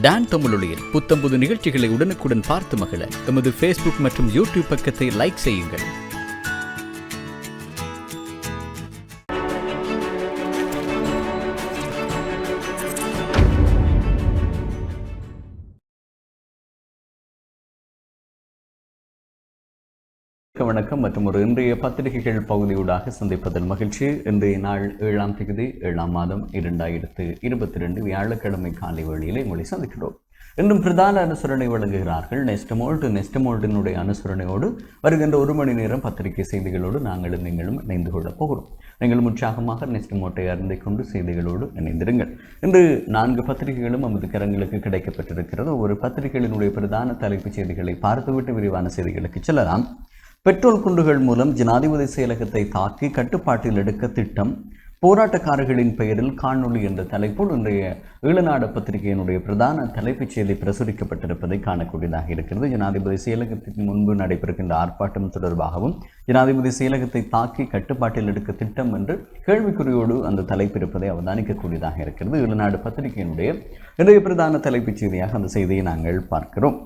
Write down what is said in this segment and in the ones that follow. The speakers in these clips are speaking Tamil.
டான் தமிழொலியில் புத்தம்புது நிகழ்ச்சிகளை உடனுக்குடன் பார்த்து மகிழ எமது ஃபேஸ்புக் மற்றும் யூடியூப் பக்கத்தை லைக் செய்யுங்கள். வணக்கம் மற்றும் ஒரு இன்றைய பத்திரிகைகள் பகுதியூடாக சந்திப்பதில் மகிழ்ச்சி. இன்றைய நாள் 7ஆம் தேதி 7ஆம் மாதம் 2022 வியாழக்கிழமை காலை வேளையிலே உங்களை சந்திக்கிறோம். இன்றும் பிரதான அனுசரணை வழங்குகிறார்கள் நெஸ்டமோல்டினுடைய அனுசரணையோடு வருகின்ற ஒரு மணி நேரம் பத்திரிகை செய்திகளோடு நாங்களும் நீங்களும் இணைந்து கொள்ளப் போகிறோம். நீங்களும் உற்சாகமாக நெஸ்டமோட்டை அறிந்து கொண்டு செய்திகளோடு இணைந்திருங்கள். இன்று 4 பத்திரிகைகளும் நமது கரங்களுக்கு கிடைக்கப்பட்டிருக்கிறது. ஒவ்வொரு பத்திரிகைகளினுடைய பிரதான தலைப்புச் செய்திகளை பார்த்துவிட்டு விரிவான செய்திகளுக்கு செல்லலாம். பெட்ரோல் குண்டுகள் மூலம் ஜனாதிபதி செயலகத்தை தாக்கி கட்டுப்பாட்டில் எடுக்க திட்டம், போராட்டக்காரர்களின் பெயரில் காணொளி என்ற தலைப்போடு இன்றைய ஈழநாடு பத்திரிகையினுடைய பிரதான தலைப்புச் செய்தி பிரசுரிக்கப்பட்டிருப்பதை காணக்கூடியதாக இருக்கிறது. ஜனாதிபதி செயலகத்திற்கு முன்பு நடைபெறுகின்ற ஆர்ப்பாட்டம் தொடர்பாகவும் ஜனாதிபதி செயலகத்தை தாக்கி கட்டுப்பாட்டில் எடுக்க திட்டம் என்று கேள்விக்குறியோடு அந்த தலைப்பு இருப்பதை அவதானிக்கக்கூடியதாக இருக்கிறது. ஈழநாடு பத்திரிகையினுடைய இன்றைய பிரதான தலைப்புச் செய்தியாக அந்த செய்தியை நாங்கள் பார்க்கிறோம்.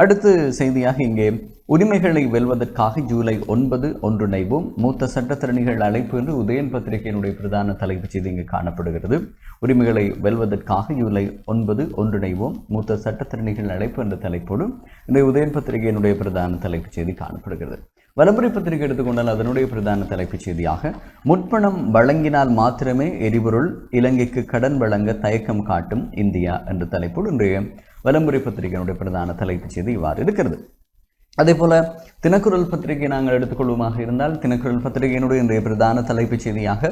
அடுத்து செய்தியாக இங்கே உரிமைகளை வெல்வதற்காக ஜூலை 9 ஒன்றிணைவோம், மூத்த சட்டத்திறனிகள் அழைப்பு என்று உதயன் பத்திரிகையினுடைய பிரதான தலைப்புச் செய்தி இங்கு காணப்படுகிறது. உரிமைகளை வெல்வதற்காக ஜூலை 9 ஒன்றிணைவோம், மூத்த சட்டத்திறனிகள் அழைப்பு என்ற தலைப்போடு இந்த உதயன் பத்திரிகையினுடைய பிரதான தலைப்புச் செய்தி காணப்படுகிறது. வலம்புரி பத்திரிகை எடுத்துக்கொண்டால் அதனுடைய பிரதான தலைப்புச் செய்தியாக முற்பணம் வழங்கினால் மாத்திரமே எரிபொருள், இலங்கைக்கு கடன் வழங்க தயக்கம் காட்டும் இந்தியா என்ற தலைப்போடு இன்றைய வலம்புரி பத்திரிகையினுடைய பிரதான தலைப்புச் செய்தி இவ்வாறு இருக்கிறது. அதே போல தினக்குரல் பத்திரிகை நாங்கள் எடுத்துக்கொள்வோமாக இருந்தால் தினக்குரல் பத்திரிகையினுடைய இன்றைய பிரதான தலைப்புச் செய்தியாக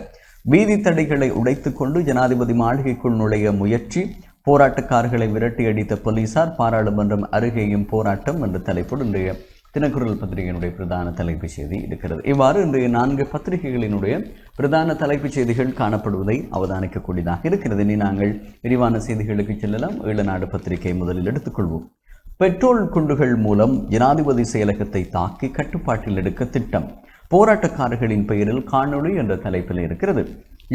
வீதி தடைகளை உடைத்துக் கொண்டு ஜனாதிபதி மாளிகைக்குள் நுழைய முயற்சி, போராட்டக்காரர்களை விரட்டி அடித்த போலீசார், பாராளுமன்றம் அருகேயும் போராட்டம் என்ற தலைப்போடு இன்றைய தினக்குரல் பத்திரிகையினுடைய பிரதான தலைப்புச் செய்தி இருக்கிறது. இவ்வாறு இன்றைய 4 பத்திரிகைகளினுடைய பிரதான தலைப்புச் செய்திகள் காணப்படுவதை அவதானிக்கக்கூடியதாக இருக்கிறது. இனி நாங்கள் விரிவான செய்திகளுக்கு செல்லலாம். ஈழநாடு பத்திரிகை முதலில் எடுத்துக்கொள்வோம். பெட்ரோல் குண்டுகள் மூலம் ஜனாதிபதி செயலகத்தை தாக்கி கட்டுப்பாட்டில் எடுக்க திட்டம், போராட்டக்காரர்களின் பெயரில் காணொளி என்ற தலைப்பில் இருக்கிறது.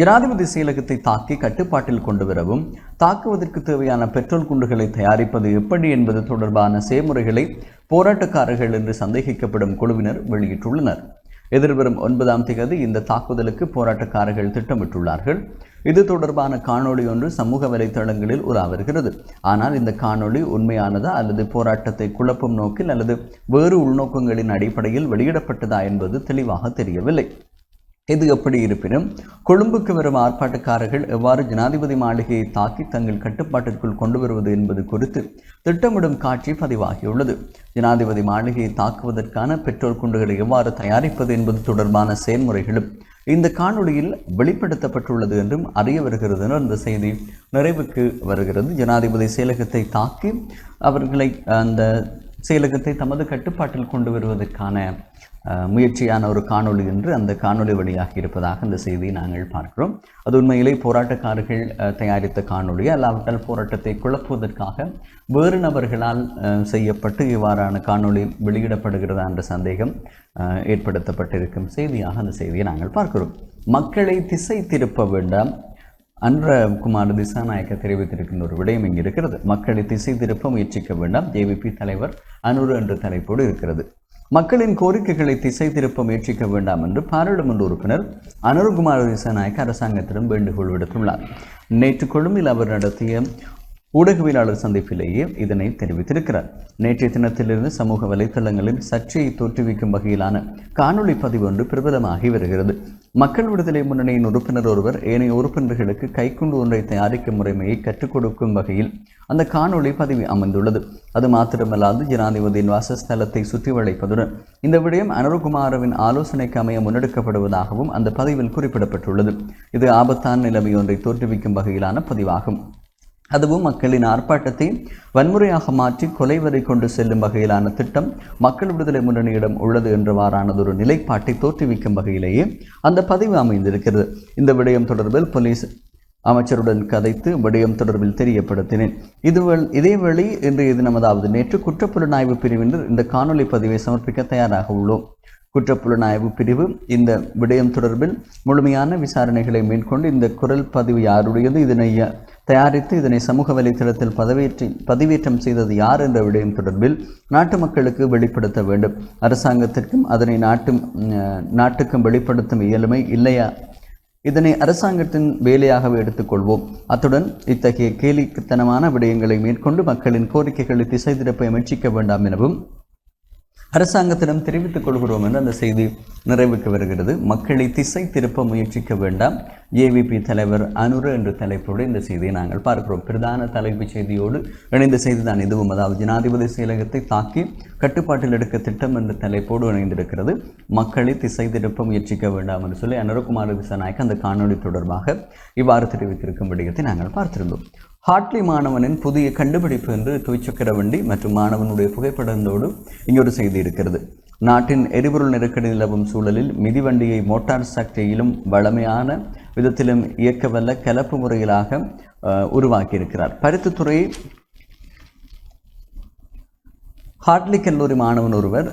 ஜனாதிபதி செயலகத்தை தாக்கி கட்டுப்பாட்டில் கொண்டு வரவும் தாக்குவதற்கு தேவையான பெட்ரோல் குண்டுகளை தயாரிப்பது எப்படி என்பது தொடர்பான செயல்முறைகளை போராட்டக்காரர்கள் என்று சந்தேகிக்கப்படும் குழுவினர் வெளியிட்டுள்ளனர். எதிர்வரும் 9ஆம் தேதி இந்த தாக்குதலுக்கு போராட்டக்காரர்கள் திட்டமிட்டுள்ளார்கள். இது தொடர்பான காணொளி ஒன்று சமூக வலைதளங்களில் உலாவுகிறது. ஆனால் இந்த காணொளி உண்மையானதா அல்லது போராட்டத்தை குழப்பும் நோக்கில் அல்லது வேறு உள்நோக்கங்களின் அடிப்படையில் வெளியிடப்பட்டதா என்பது தெளிவாக தெரியவில்லை. இது எப்படி இருப்பினும் கொழும்புக்கு வரும் ஆர்ப்பாட்டக்காரர்கள் எவ்வாறு ஜனாதிபதி மாளிகையை தாக்கி தங்கள் கட்டுப்பாட்டிற்குள் கொண்டு வருவது என்பது குறித்து திட்டமிடும் காட்சி பதிவாகியுள்ளது. ஜனாதிபதி மாளிகையை தாக்குவதற்கான பெட்ரோல் குண்டுகளை எவ்வாறு தயாரிப்பது என்பது தொடர்பான செயல்முறைகளும் இந்த காணொளியில் வெளிப்படுத்தப்பட்டுள்ளது என்றும் அறிய வருகிறது என்ற அந்த செய்தி நிறைவுக்கு வருகிறது. ஜனாதிபதி செயலகத்தை தாக்கி அவர்களை அந்த செயலகத்தை தமது கட்டுப்பாட்டில் கொண்டு வருவதற்கான முயற்சியான ஒரு காணொளி என்று அந்த காணொளி வழியாகி இருப்பதாக அந்த செய்தியை நாங்கள் பார்க்கிறோம். அது உண்மையிலே போராட்டக்காரர்கள் தயாரித்த காணொளி, அல்லாவிட்டால் போராட்டத்தை குழப்புவதற்காக வேறு நபர்களால் செய்யப்பட்டு இவ்வாறான காணொளி வெளியிடப்படுகிறதா என்ற சந்தேகம் ஏற்படுத்தப்பட்டிருக்கும் செய்தியாக அந்த செய்தியை நாங்கள் பார்க்கிறோம். மக்களை திசை திருப்ப வேண்டாம், அன்றகுமார் திசாநாயக்க தெரிவித்திருக்கின்ற ஒரு விடயம் இங்கு இருக்கிறது. மக்களை திசை திருப்ப முயற்சிக்க வேண்டாம், ஜேவிபி தலைவர் அனுரு என்ற தலைப்போடு இருக்கிறது. மக்களின் கோரிக்கைகளை திசை திருப்ப முயற்சிக்க வேண்டாம் என்று பாராளுமன்ற உறுப்பினர் அனுருகுமார் திசாநாயக்க அரசாங்கத்திடம் வேண்டுகோள் விடுத்துள்ளார். நேற்று கொழும்பில் அவர் நடத்திய ஊடகவியலாளர் சந்திப்பிலேயே இதனை தெரிவித்திருக்கிறார். நேற்றைய தினத்திலிருந்து சமூக வலைத்தளங்களில் சர்ச்சையை தோற்றுவிக்கும் வகையிலான காணொளி பதிவு ஒன்று பிரபலமாகி வருகிறது. மக்கள் விடுதலை முன்னணியின் உறுப்பினர் ஒருவர் ஏனைய உறுப்பினர்களுக்கு கைக்குண்டு ஒன்றை தயாரிக்கும் முறைமையை கற்றுக் கொடுக்கும் வகையில் அந்த காணொளி பதிவு அமைந்துள்ளது. அது மாத்திரமல்லாது ஜனாதிபதியின் வாசஸ்தலத்தை சுற்றி வளைப்பதுடன் இந்த விடயம் அனுருகுமாரவின் ஆலோசனைக்கு அமைய முன்னெடுக்கப்படுவதாகவும் அந்த பதிவில் குறிப்பிடப்பட்டுள்ளது. இது ஆபத்தான நிலைமை ஒன்றை தோற்றுவிக்கும் வகையிலான பதிவாகும். அதுவும் மக்களின் ஆர்ப்பாட்டத்தை வன்முறையாக மாற்றி கொலை வரை கொண்டு செல்லும் வகையிலான திட்டம் மக்கள் விடுதலை முன்னணியிடம் உள்ளது என்றவாறானதொரு நிலைப்பாட்டை தோற்றுவிக்கும் வகையிலேயே அந்த பதிவு அமைந்திருக்கிறது. இந்த விடயம் தொடர்பில் போலீஸ் அமைச்சருடன் கதைத்து விடயம் தொடர்பில் தெரியப்படுத்தினேன். இதேவேளை இன்றைய தினம், அதாவது நேற்று குற்றப்புலனாய்வு பிரிவினர் இந்த காணொலி பதிவை சமர்ப்பிக்க தயாராக உள்ளோம். குற்றப்புலனாய்வு பிரிவு இந்த விடயம் தொடர்பில் முழுமையான விசாரணைகளை மேற்கொண்டு இந்த குரல் பதிவு யாருடையது, இதனை தயாரித்து இதனை சமூக வலைத்தளத்தில் பதிவேற்றம் செய்தது யார் என்ற விடயம் தொடர்பில் நாட்டு மக்களுக்கு வெளிப்படுத்த வேண்டும். அரசாங்கத்திற்கும் அதனை நாட்டுக்கும் வெளிப்படுத்தும் இயலுமை இல்லையா? இதனை அரசாங்கத்தின் வேலையாகவே எடுத்துக்கொள்வோம். அத்துடன் இத்தகைய கேலித்தனமான விடயங்களை மேற்கொண்டு மக்களின் கோரிக்கைகளை திசை திருப்ப முயற்சிக்க வேண்டாம் எனவும் அரசாங்கத்திடம் தெரிவித்துக் கொள்கிறோம் என்று அந்த செய்தி நிறைவுக்கு வருகிறது. மக்களை திசை திருப்ப முயற்சிக்க வேண்டாம், ஏவிபி தலைவர் அனுர என்ற தலைப்போடு இந்த செய்தியை நாங்கள் பார்க்கிறோம். பிரதான தலைப்புச் செய்தியோடு இணைந்த செய்தி தான் இதுவும். அதாவது ஜனாதிபதி செயலகத்தை தாக்கி கட்டுப்பாட்டில் எடுக்க திட்டம் என்ற தலைப்போடு இணைந்திருக்கிறது. மக்களை திசை திருப்ப முயற்சிக்க வேண்டாம் என்று சொல்லி அனுரகுமார திசாநாயக்க அந்த காணொலி தொடர்பாக இவ்வாறு தெரிவித்திருக்கும் விடயத்தை நாங்கள் பார்த்திருந்தோம். ஹாட்லி மாணவனின் புதிய கண்டுபிடிப்பு என்று துவிச்சக்கர வண்டி மற்றும் மாணவனுடைய புகைப்படத்தோடு இங்கொரு செய்தி இருக்கிறது. நாட்டின் எரிபொருள் நெருக்கடி நிலவும் சூழலில் மிதிவண்டியை மோட்டார் சக்தியிலும் வளமையான விதத்திலும் இயக்கவல்ல கலப்பு முறையிலாக உருவாக்கியிருக்கிறார். பருத்தித்துறை ஹாட்லி கல்லூரி மாணவன் ஒருவர்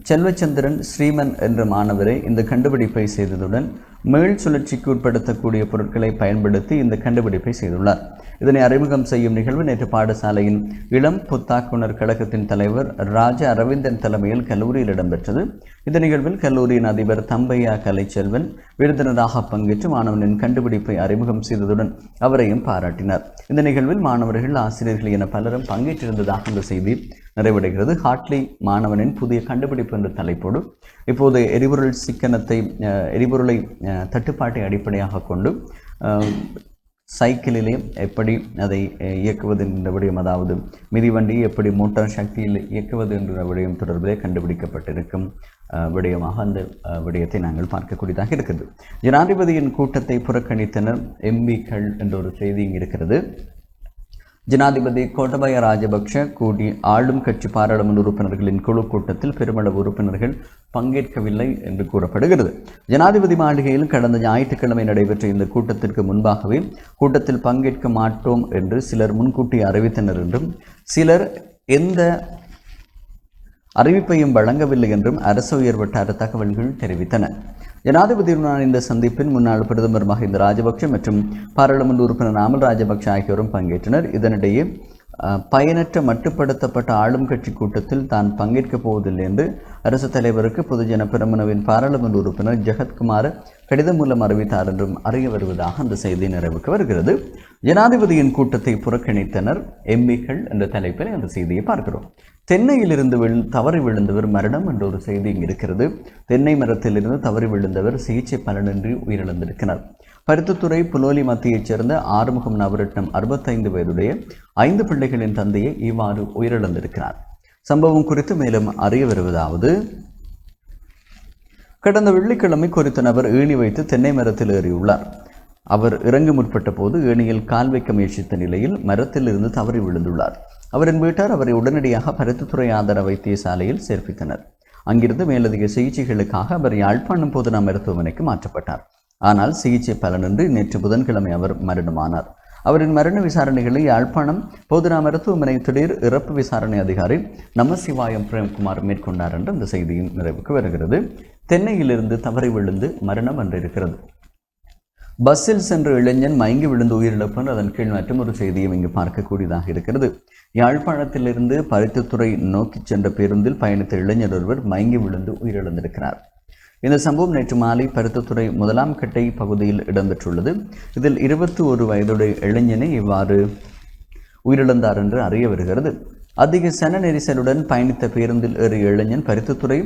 செல்வச்சந்திரன் ஸ்ரீமன் என்ற மாணவரை இந்த கண்டுபிடிப்பை செய்ததுடன் மேல் சுழற்சிக்கு உட்படுத்தக்கூடிய பொருட்களை பயன்படுத்தி இந்த கண்டுபிடிப்பை செய்துள்ளார். இதனை அறிமுகம் செய்யும் நிகழ்வு நேற்று பாடசாலையின் இளம் புத்தாக்குனர் கழகத்தின் தலைவர் ராஜ அரவிந்தன் தலைமையில் கல்லூரியில் இடம்பெற்றது. இந்த நிகழ்வில் கல்லூரியின் அதிபர் தம்பையா கலைச்செல்வன் விருந்தினராக பங்கேற்று மாணவனின் கண்டுபிடிப்பை அறிமுகம் செய்ததுடன் அவரையும் பாராட்டினார். இந்த நிகழ்வில் மாணவர்கள், ஆசிரியர்கள் என பலரும் பங்கேற்றிருந்ததாக இந்த செய்தி நிறைவடைகிறது. ஹாட்லி மாணவனின் புதிய கண்டுபிடிப்பு என்ற தலைப்போடு இப்போது எரிபொருளை தட்டுப்பாட்டை அடிப்படையாக கொண்டு சைக்கிளிலே எப்படி அதை இயக்குவது என்ற விடயம், அதாவது மிதிவண்டியை எப்படி மோட்டார் சக்தியில் இயக்குவது என்ற விடயம் தொடர்பிலே கண்டுபிடிக்கப்பட்டிருக்கும் விடயமாக அந்த விடயத்தை நாங்கள் பார்க்கக்கூடியதாக இருக்கிறது. ஜனாதிபதியின் கூட்டத்தை புறக்கணித்தனர் எம்பிக்கள் என்ற ஒரு செய்தி இருக்கிறது. ஜனாதிபதி கோட்டபாய ராஜபக்ஷ கூடி ஆளும் கட்சி பாராளுமன்ற உறுப்பினர்களின் குழு கூட்டத்தில் பெருமளவு உறுப்பினர்கள் பங்கேற்கவில்லை என்று கூறப்படுகிறது. ஜனாதிபதி மாளிகையில் கடந்த ஞாயிற்றுக்கிழமை நடைபெற்ற இந்த கூட்டத்திற்கு முன்பாகவே கூட்டத்தில் பங்கேற்க மாட்டோம் என்று சிலர் முன்கூட்டி அறிவித்தனர் என்றும் சிலர் எந்த அறிவிப்பையும் வழங்கவில்லை என்றும் அரசு உயர் வட்டார தகவல்கள் தெரிவித்தன. ஜனாதிபதியுடனான இந்த சந்திப்பில் முன்னாள் பிரதமர் மஹிந்த ராஜபக்ஷ மற்றும் பாராளுமன்ற உறுப்பினர் நாமல் ராஜபக்ஷ ஆகியோரும் பங்கேற்றனர். இதனிடையே பயனற்ற மட்டுப்படுத்தப்பட்ட ஆளும் கட்சி கூட்டத்தில் தான் பங்கேற்கப் போவதில்லை என்று அரசு தலைவருக்கு பொதுஜன பெரமுனவின் பாராளுமன்ற உறுப்பினர் ஜெகத்குமார் கடிதம் மூலம் அறிவித்தார் என்றும் அறிய வருவதாக அந்த செய்தி நிறைவுக்கு வருகிறது. ஜனாதிபதியின் கூட்டத்தை புறக்கணித்தனர் எம்பிக்கள் என்ற தலைப்பில் அந்த செய்தியை பார்க்கிறோம். தென்னையிலிருந்து தவறி விழுந்தவர் மரணம் என்ற ஒரு செய்தி இருக்கிறது. தென்னை மரத்திலிருந்து தவறி விழுந்தவர் சிகிச்சை பலனின்றி உயிரிழந்திருக்கிறார். பருத்தித்துறை புலோலி மத்தியைச் சேர்ந்த ஆறுமுகம் நவரட்னம் 65 வயதுடைய 5 பிள்ளைகளின் தந்தையை இவ்வாறு உயிரிழந்திருக்கிறார். சம்பவம் குறித்து மேலும் அறிய வருவதாவது, கடந்த வெள்ளிக்கிழமை குறித்த நபர் ஏணி வைத்து தென்னை மரத்தில் ஏறியுள்ளார். அவர் இறங்க முற்பட்ட போது ஏணியில் கால் வைக்க முயற்சித்த நிலையில் மரத்தில் இருந்து தவறி விழுந்துள்ளார். அவரின் வீட்டார் அவரை உடனடியாக பருத்தித்துறை ஆதார வைத்தியசாலையில் சேர்ப்பித்தனர். அங்கிருந்து மேலதிக சிகிச்சைகளுக்காக அவர் யாழ்ப்பாணம் போதனா மருத்துவமனைக்கு மாற்றப்பட்டார். ஆனால் சிகிச்சை பலனின்றி நேற்று புதன்கிழமை அவர் மரணமானார். அவரின் மரண விசாரணைகளை யாழ்ப்பாணம் போதனா மருத்துவமனை திடீர் இறப்பு விசாரணை அதிகாரி நமசிவாயம் பிரேம்குமார் மேற்கொண்டார் என்று அந்த செய்தியின் நிறைவுக்கு வருகிறது. தென்னையிலிருந்து தவறி விழுந்து மரணம் என்றிருக்கிறது. பஸ்ஸில் சென்ற இளைஞன் மயங்கி விழுந்து உயிரிழப்பு என்று அதன் கீழ் மற்றும் ஒரு செய்தியும் இங்கு பார்க்கக்கூடியதாக இருக்கிறது. யாழ்ப்பாணத்திலிருந்து பருத்தித்துறை நோக்கி சென்ற பேருந்தில் பயணித்த இளைஞர் ஒருவர் மயங்கி விழுந்து உயிரிழந்திருக்கிறார். இந்த சம்பவம் நேற்று மாலை பருத்தித்துறை 1ஆம் கட்டை பகுதியில் இடம்பெற்றுள்ளது. இதில் 21 வயதுடைய இளைஞனை இவ்வாறு உயிரிழந்தார் என்று அறிய வருகிறது. அதிக சன நெரிசலுடன் பயணித்த பேருந்தில் ஏறிய இளைஞன் பருத்தித்துறை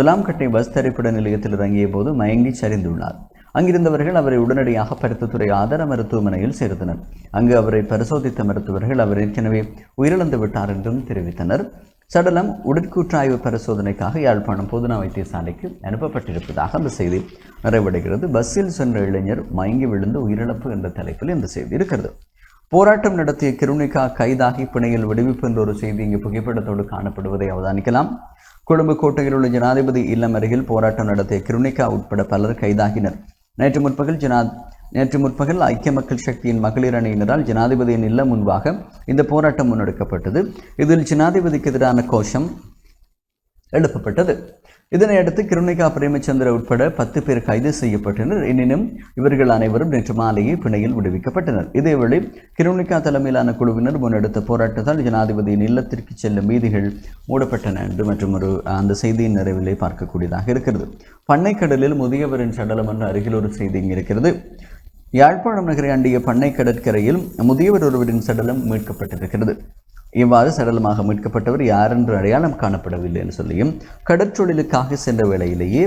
1ஆம் கட்டை பஸ் திரைப்பட நிலையத்தில் இறங்கிய போது மயங்கி சரிந்துள்ளார். அங்கிருந்தவர்கள் அவரை உடனடியாக பருத்தித்துறை ஆதார மருத்துவமனையில் சேர்த்தனர். அங்கு அவரை பரிசோதித்த மருத்துவர்கள் அவர் ஏற்கனவே உயிரிழந்து விட்டார் என்றும் தெரிவித்தனர். சடலம் உடற்கூற்றாய்வு பரிசோதனைக்காக யாழ்ப்பாணம் போதனா வைத்தியசாலைக்கு அனுப்பப்பட்டிருப்பதாக அந்த செய்தி நிறைவடைகிறது. பஸ்ஸில் சென்ற இளைஞர் மயங்கி விழுந்து உயிரிழப்பு என்ற தலைப்பில் இந்த செய்தி இருக்கிறது. போராட்டம் நடத்திய கிருணிகா கைதாகி பிணையில் விடுவிப்பு என்ற ஒரு செய்தி இங்கு புகைப்படத்தோடு காணப்படுவதை அவதானிக்கலாம். கொழும்பு கோட்டையில் உள்ள ஜனாதிபதி இல்லம் அருகில் போராட்டம் நடத்திய கிருணிகா உட்பட பலர் கைதாகினர். நேற்று முற்பகல் ஐக்கிய மக்கள் சக்தியின் மகளிர் அணியினரால் ஜனாதிபதியின் இல்லம் முன்பாக இந்த போராட்டம் முன்னெடுக்கப்பட்டது. இதில் ஜனாதிபதிக்கு எதிரான கோஷம் எழுப்பப்பட்டது. இதனையடுத்து கிருணிகா பிரேமச்சந்திர உட்பட 10 பேர் கைது செய்யப்பட்டனர். எனினும் இவர்கள் அனைவரும் நேற்று மாலையே பிணையில் விடுவிக்கப்பட்டனர். இதேவேளை கிருணிகா தலைமையிலான குழுவினர் முன்னெடுத்த போராட்டத்தால் ஜனாதிபதியின் இல்லத்திற்கு செல்லும் வீதிகள் மூடப்பட்டன என்று மற்றும் அந்த செய்தியின் நிறைவிலே பார்க்கக்கூடியதாக இருக்கிறது. பண்ணைக்கடலில் முதியவரின் சடலம் என்ற அருகில் ஒரு செய்தி இருக்கிறது. யாழ்ப்பாணம் நகரை அண்டிய பண்ணை கடற்கரையில் முதியவர் ஒருவரின் சடலம் மீட்கப்பட்டிருக்கிறது. இவ்வாறு சடலமாக மீட்கப்பட்டவர் யார் என்று அடையாளம் காணப்படவில்லை என்று சொல்லியும் கடற்றொழிலுக்காக சென்ற வேளையிலேயே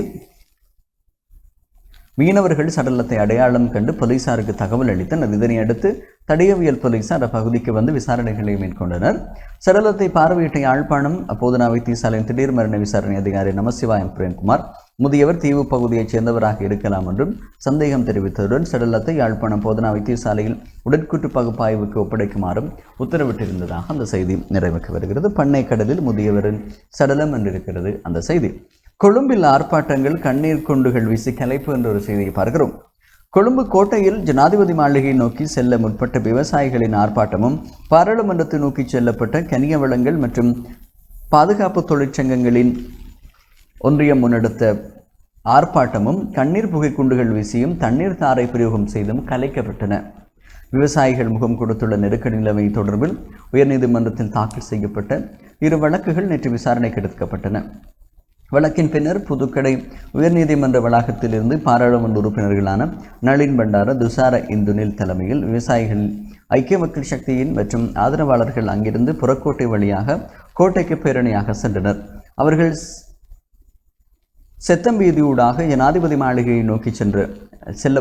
மீனவர்கள் சடலத்தை அடையாளம் கண்டு போலீசாருக்கு தகவல் அளித்தனர். இதனை அடுத்து தடயவியல் போலீசார் அப்பகுதிக்கு வந்து விசாரணைகளை மேற்கொண்டனர். சடலத்தை பார்வையிட்ட யாழ்ப்பாணம் போதனா வைத்தியசாலையின் திடீர் மரண விசாரணை அதிகாரி நமசிவாயம் பிரேம்குமார் முதியவர் தீவு பகுதியைச் சேர்ந்தவராக இருக்கலாம் என்றும் சந்தேகம் தெரிவித்ததுடன் சடலத்தை யாழ்ப்பாணம் போதனா வைத்தியசாலையில் உடற்கூற்று பகுப்பாய்வுக்கு ஒப்படைக்குமாறும் உத்தரவிட்டிருந்ததாக அந்த செய்தி நிறைவுக்கு வருகிறது. பண்ணை கடலில் முதியவரின் சடலம் என்றிருக்கிறது அந்த செய்தி. கொழும்பில் ஆர்ப்பாட்டங்கள் கண்ணீர் குண்டுகள் வீசி கலைப்பு என்ற ஒரு செய்தியை பார்க்கிறோம். கொழும்பு கோட்டையில் ஜனாதிபதி மாளிகை நோக்கி செல்ல முற்பட்ட விவசாயிகளின் ஆர்ப்பாட்டமும் பாராளுமன்றத்தை நோக்கி செல்லப்பட்ட கனிய வளங்கள் மற்றும் பாதுகாப்பு தொழிற்சங்கங்களின் ஒன்றியம் முன்னெடுத்த ஆர்ப்பாட்டமும் கண்ணீர் புகை குண்டுகள் வீசியும் தண்ணீர் தாரை பிரயோகம் செய்தும் கலைக்கப்பட்டன. விவசாயிகள் முகம் கொடுத்துள்ள நெருக்கடி நிலைமை தொடர்பில் உயர்நீதிமன்றத்தில் தாக்கல் செய்யப்பட்ட 2 வழக்குகள் நேற்று விசாரணைக்கு எடுக்கப்பட்டன. வழக்கின் பின்னர் புதுக்கடை உயர்நீதிமன்ற வளாகத்திலிருந்து பாராளுமன்ற உறுப்பினர்களான நளின் பண்டார, துசார இந்துனில் தலைமையில் விவசாயிகள் ஐக்கிய மக்கள் சக்தியின் மற்றும் ஆதரவாளர்கள் அங்கிருந்து புறக்கோட்டை வழியாக கோட்டைக்கு பேரணியாக சென்றனர். அவர்கள் செத்தம்பீதியூடாக ஜனாதிபதி மாளிகையை நோக்கி செல்ல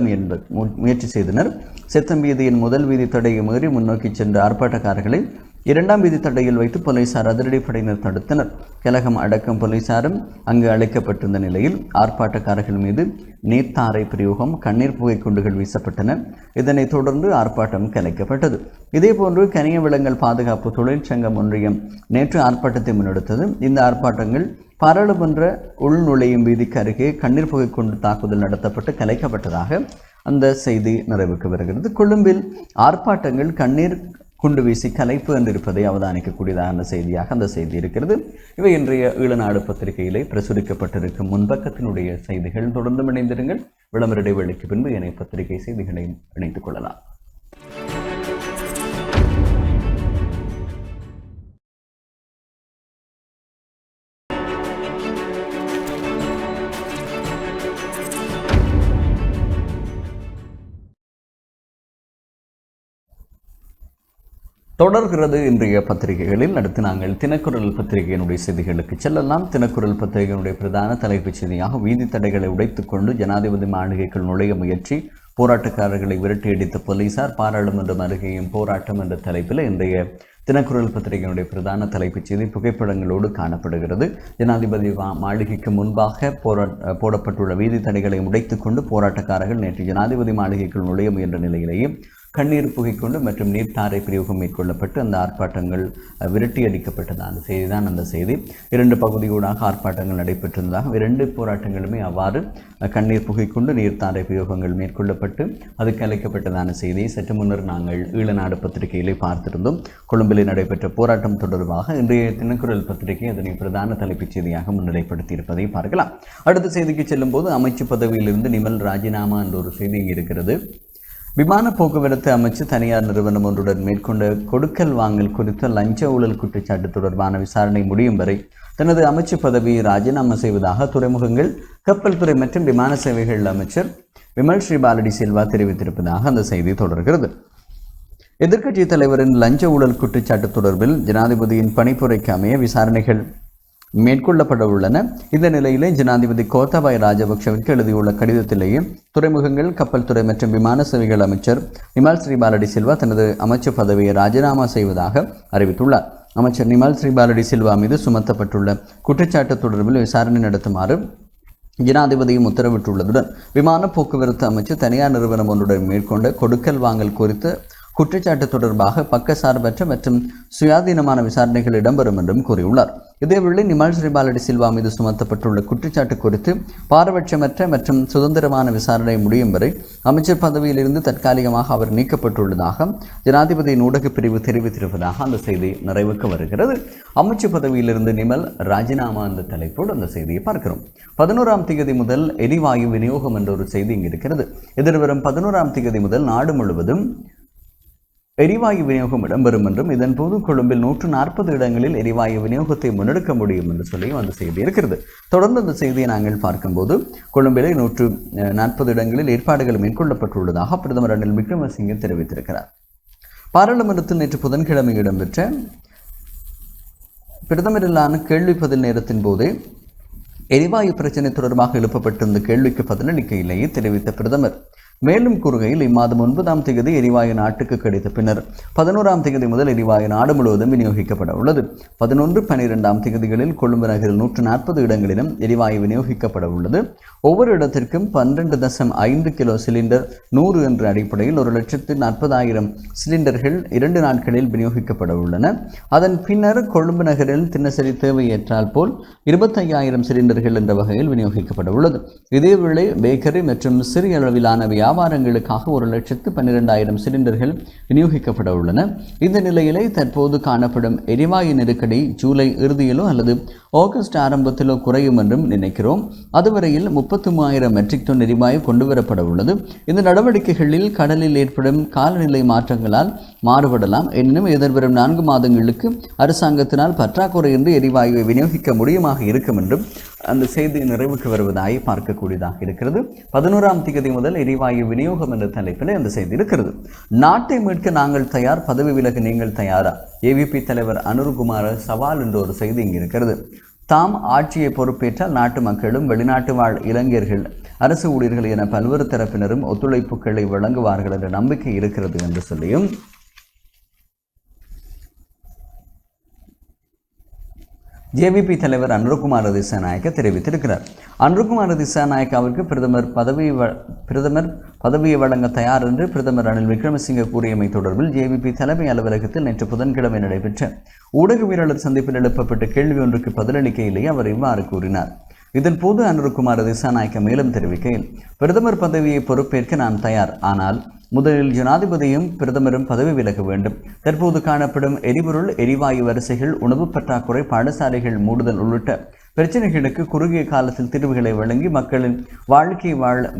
முயற்சி செய்தனர். செத்தம்பீதியின் முதல் வீதி தடையை மீறி முன்னோக்கி சென்ற ஆர்ப்பாட்டக்காரர்களை 2ஆம் வீதி தடையில் வைத்து போலீசார் அதிரடிப்படையினர் தடுத்தனர். கலகம் அடக்கம் போலீசாரும் அங்கு அழைக்கப்பட்டிருந்த நிலையில் ஆர்ப்பாட்டக்காரர்கள் மீது நீர்த்தாரை பிரயோகம், கண்ணீர் புகை குண்டுகள் வீசப்பட்டன. இதனைத் தொடர்ந்து ஆர்ப்பாட்டம் கலைக்கப்பட்டது. இதேபோன்று கனிய விலங்குகள் பாதுகாப்பு தொழிற்சங்கம் ஒன்றியம் நேற்று ஆர்ப்பாட்டத்தை முன்னெடுத்தது. இந்த ஆர்ப்பாட்டங்கள் பாராளுமன்ற உள்நுழையும் வீதிக்கு அருகே கண்ணீர் புகை கொண்டு தாக்குதல் நடத்தப்பட்டு கலைக்கப்பட்டதாக அந்த செய்தி நிறைவுக்கு வருகிறது. கொழும்பில் ஆர்ப்பாட்டங்கள் கண்ணீர் குண்டு வீசி கலைப்பு என்றிருப்பதை அவதானிக்கக்கூடியதான செய்தியாக அந்த செய்தி இருக்கிறது. இவை இன்றைய ஈழநாடு பத்திரிகையிலே பிரசுரிக்கப்பட்டிருக்கும் முன்பக்கத்தினுடைய செய்திகள். தொடர்ந்து இணைந்திருங்கள். விளம்பர இடைவேளைக்கு பின்பு இணைய பத்திரிகை செய்திகளையும் இணைத்துக் கொள்ளலாம். தொடர்கிறது இன்றைய பத்திரிகைகளில். அடுத்து நாங்கள் தினக்குரல் பத்திரிகையினுடைய செய்திகளுக்கு செல்லலாம். தினக்குரல் பத்திரிகையினுடைய பிரதான தலைப்புச் செய்தியாக வீதி தடைகளை உடைத்துக் கொண்டு ஜனாதிபதி மாளிகைக்குள் நுழைய முயற்சி, போராட்டக்காரர்களை விரட்டியடித்த போலீசார், பாராளுமன்றம் அருகேயும் போராட்டம் என்ற தலைப்பில் இன்றைய தினக்குரல் பத்திரிகையினுடைய பிரதான தலைப்புச் செய்தி புகைப்படங்களோடு காணப்படுகிறது. ஜனாதிபதி மாளிகைக்கு முன்பாக போடப்பட்டுள்ள வீதி தடைகளை உடைத்துக் கொண்டு போராட்டக்காரர்கள் நேற்று ஜனாதிபதி மாளிகைக்குள் நுழைய முயன்ற நிலையிலேயே கண்ணீர் புகை கொண்டு மற்றும் நீர்த்தாரை பிரயோகம் மேற்கொள்ளப்பட்டு அந்த ஆர்ப்பாட்டங்கள் விரட்டி அடிக்கப்பட்டதான செய்திதான் அந்த செய்தி. 2 பகுதியூடாக ஆர்ப்பாட்டங்கள் நடைபெற்றிருந்ததாக 2 போராட்டங்களுமே அவ்வாறு கண்ணீர் புகை கொண்டு நீர்த்தாரை பிரயோகங்கள் மேற்கொள்ளப்பட்டு அது கலைக்கப்பட்டதான செய்தியை சற்று முன்னர் நாங்கள் ஈழநாடு பத்திரிகையிலே பார்த்திருந்தோம். கொழும்பிலே நடைபெற்ற போராட்டம் தொடர்பாக இன்றைய தினக்குரல் பத்திரிகை அதனை பிரதான தலைப்புச் செய்தியாக முன்னிலைப்படுத்தியிருப்பதை பார்க்கலாம். அடுத்த செய்திக்கு செல்லும் போது அமைச்சு பதவியிலிருந்து நிமல் ராஜினாமா என்ற ஒரு செய்தி இருக்கிறது. விமான போக்குவரத்து அமைச்சு தனியார் நிறுவனம் ஒன்றுடன் மேற்கொண்ட கொடுக்கல் வாங்கல் குறித்த லஞ்ச ஊழல் குற்றச்சாட்டு தொடர்பான விசாரணை முடியும் வரை தனது அமைச்சு பதவியை ராஜினாமா செய்வதாக துறைமுகங்கள், கப்பல் துறை மற்றும் விமான சேவைகள் அமைச்சர் விமல் ஸ்ரீபாலடி சில்வா தெரிவித்திருப்பதாக அந்த செய்தி தொடர்கிறது. எதிர்க்கட்சித் தலைவரின் லஞ்ச ஊழல் குற்றச்சாட்டு தொடர்பில் ஜனாதிபதியின் பணிப்புரைக்கு அமைய விசாரணைகள் மேற்கொள்ளப்பட உள்ளன. இந்த நிலையிலே ஜனாதிபதி கோத்தபாய ராஜபக்ஷவிற்கு எழுதியுள்ள கடிதத்திலேயே துறைமுகங்கள், கப்பல் துறை மற்றும் விமான சேவைகள் அமைச்சர் நிமல் ஸ்ரீபாலடி சில்வா தனது அமைச்சு பதவியை ராஜினாமா செய்வதாக அறிவித்துள்ளார். அமைச்சர் நிமல் ஸ்ரீபாலடி சில்வா மீது சுமத்தப்பட்டுள்ள குற்றச்சாட்டு தொடர்பில் விசாரணை நடத்துமாறு ஜனாதிபதியும் உத்தரவிட்டுள்ளதுடன் விமான போக்குவரத்து அமைச்சு தனியார் நிறுவனம் ஒன்றுடன் மேற்கொண்ட கொடுக்கல் வாங்கல் குறித்து குற்றச்சாட்டு தொடர்பாக பக்கசார்பற்ற மற்றும் சுயாதீனமான விசாரணைகள் இடம்பெறும் என்றும் கூறியுள்ளார். இதேவேளை நிமால் ஸ்ரீபாலடி சில்வா மீது சுமத்தப்பட்டுள்ள குற்றச்சாட்டு குறித்து பாரபட்சமற்ற மற்றும் சுதந்திரமான விசாரணை முடியும் வரை அமைச்சர் பதவியிலிருந்து தற்காலிகமாக அவர் நீக்கப்பட்டுள்ளதாக ஜனாதிபதியின் ஊடகப் பிரிவு தெரிவித்திருப்பதாக அந்த செய்தி நிறைவுக்கு வருகிறது. அமைச்சர் பதவியிலிருந்து நிமல் ராஜினாமா என்ற தலைப்போடு அந்த செய்தியை பார்க்கிறோம். 11ஆம் தேதி முதல் எரிவாயு விநியோகம் என்ற ஒரு செய்தி இங்கு இருக்கிறது. எதிர்வரும் 11ஆம் தேதி முதல் நாடு முழுவதும் எரிவாயு விநியோகம் இடம்பெறும் என்றும் இதன்போது கொழும்பில் 140 இடங்களில் எரிவாயு விநியோகத்தை முன்னெடுக்க முடியும் என்று சொல்லியும் அந்த செய்தி இருக்கிறது. தொடர்ந்து அந்த செய்தியை நாங்கள் பார்க்கும்போது கொழும்பிலே 140 இடங்களில் ஏற்பாடுகள் மேற்கொள்ளப்பட்டுள்ளதாக பிரதமர் ரணில் விக்ரமசிங்கே தெரிவித்திருக்கிறார். பாராளுமன்றத்தில் நேற்று புதன்கிழமை இடம்பெற்ற பிரதமரிலான கேள்வி பதில் நேரத்தின் போதே எரிவாயு பிரச்சினை தொடர்பாக எழுப்பப்பட்டிருந்த கேள்விக்கு பதிலளிக்கையிலேயே தெரிவித்த பிரதமர் மேலும் கூறுகையில் இம்மாதம் 9ஆம் தேதி எரிவாயு நாட்டுக்கு கிடைத்த பின்னர் 11ஆம் தேதி முதல் எரிவாயு நாடு முழுவதும் விநியோகிக்கப்பட உள்ளது. 11, 12ஆம் தேதிகளில் கொழும்பு நகரில் 140 இடங்களிலும் எரிவாயு விநியோகிக்கப்பட உள்ளது. ஒவ்வொரு இடத்திற்கும் 12.5 கிலோ சிலிண்டர் 100 என்ற அடிப்படையில் 1,40,000 சிலிண்டர்கள் 2 நாட்களில் விநியோகிக்கப்பட உள்ளன. அதன் பின்னர் கொழும்பு நகரில் தினசரி தேவையேற்றால் போல் 25,000 சிலிண்டர்கள் என்ற வகையில் விநியோகிக்கப்பட உள்ளது. இதேவேளை பேக்கரி மற்றும் சிறிய அளவிலான வியாபாரங்களுக்காக 1,12,000 சிலிண்டர்கள் விநியோகிக்கப்பட உள்ளன. இந்த நிலையிலே தற்போது காணப்படும் எரிவாயு நெருக்கடி ஜூலை இறுதியிலோ அல்லது ஆகஸ்ட் ஆரம்பத்திலோ குறையும் என்றும் நினைக்கிறோம். அதுவரையில் 33,000 மெட்ரிக் டன் எரிவாயு கொண்டுவரப்பட உள்ளது. இந்த நடவடிக்கைகளில் கடலில் ஏற்படும் காலநிலை மாற்றங்களால் மாறுபடலாம். எனினும் எதிர்வரும் 4 மாதங்களுக்கு அரசாங்கத்தினால் பற்றாக்குறையின்றி எரிவாயுவை விநியோகிக்க முடியுமாக இருக்கும் என்றும் அந்த செய்தி நிறைவுக்கு வருவதாய் பார்க்கக்கூடியதாக இருக்கிறது. 11ஆம் தேதி முதல் எரிவாயு விநியோகம் என்ற தலைப்பில் அந்த செய்தி இருக்கிறது. நாட்டை மீட்க நாங்கள் தயார், பதவி விலக நீங்கள் தயாரா? ஏவிபி தலைவர் அனுர்குமார சவால் என்ற ஒரு செய்தி இங்கு இருக்கிறது. தாம் ஆட்சியை பொறுப்பேற்றால் நாட்டு மக்களும் வெளிநாட்டு வாழ் இளைஞர்கள், அரசு ஊழியர்கள் என பல்வேறு தரப்பினரும் ஒத்துழைப்புகளை வழங்குவார்கள் என்ற நம்பிக்கை இருக்கிறது என்று சொல்லியும் ஜேவிபி தலைவர் அனுரகுமார திசாநாயக்க தெரிவித்திருக்கிறார். அனுரகுமார திசாநாயக்காவிற்கு பிரதமர் பதவியை வழங்க தயார் என்று பிரதமர் ரணில் விக்ரமசிங்கே கூறியமை தொடர்பில் ஜேவிபி தலைமை அலுவலகத்தில் நேற்று புதன்கிழமை நடைபெற்ற ஊடகவியலாளர் சந்திப்பில் எழுப்பப்பட்ட கேள்வி ஒன்றுக்கு பதிலளிக்கையிலேயே அவர் இவ்வாறு கூறினார். இதன் போது அனுரகுமார திசாநாயக்க மேலும் தெரிவிக்கையில், பிரதமர் பதவியை பொறுப்பேற்க நான் தயார், ஆனால் முதலில் ஜனாதிபதியும் பிரதமரும் பதவி விலக வேண்டும். தற்போது காணப்படும் எரிபொருள், எரிவாயு வரிசைகள், உணவு பற்றாக்குறை, பாடசாலைகள் மூடுதல் உள்ளிட்ட பிரச்சனைகளுக்கு குறுகிய காலத்தில் தீர்வுகளை வழங்கி மக்களின் வாழ்க்கை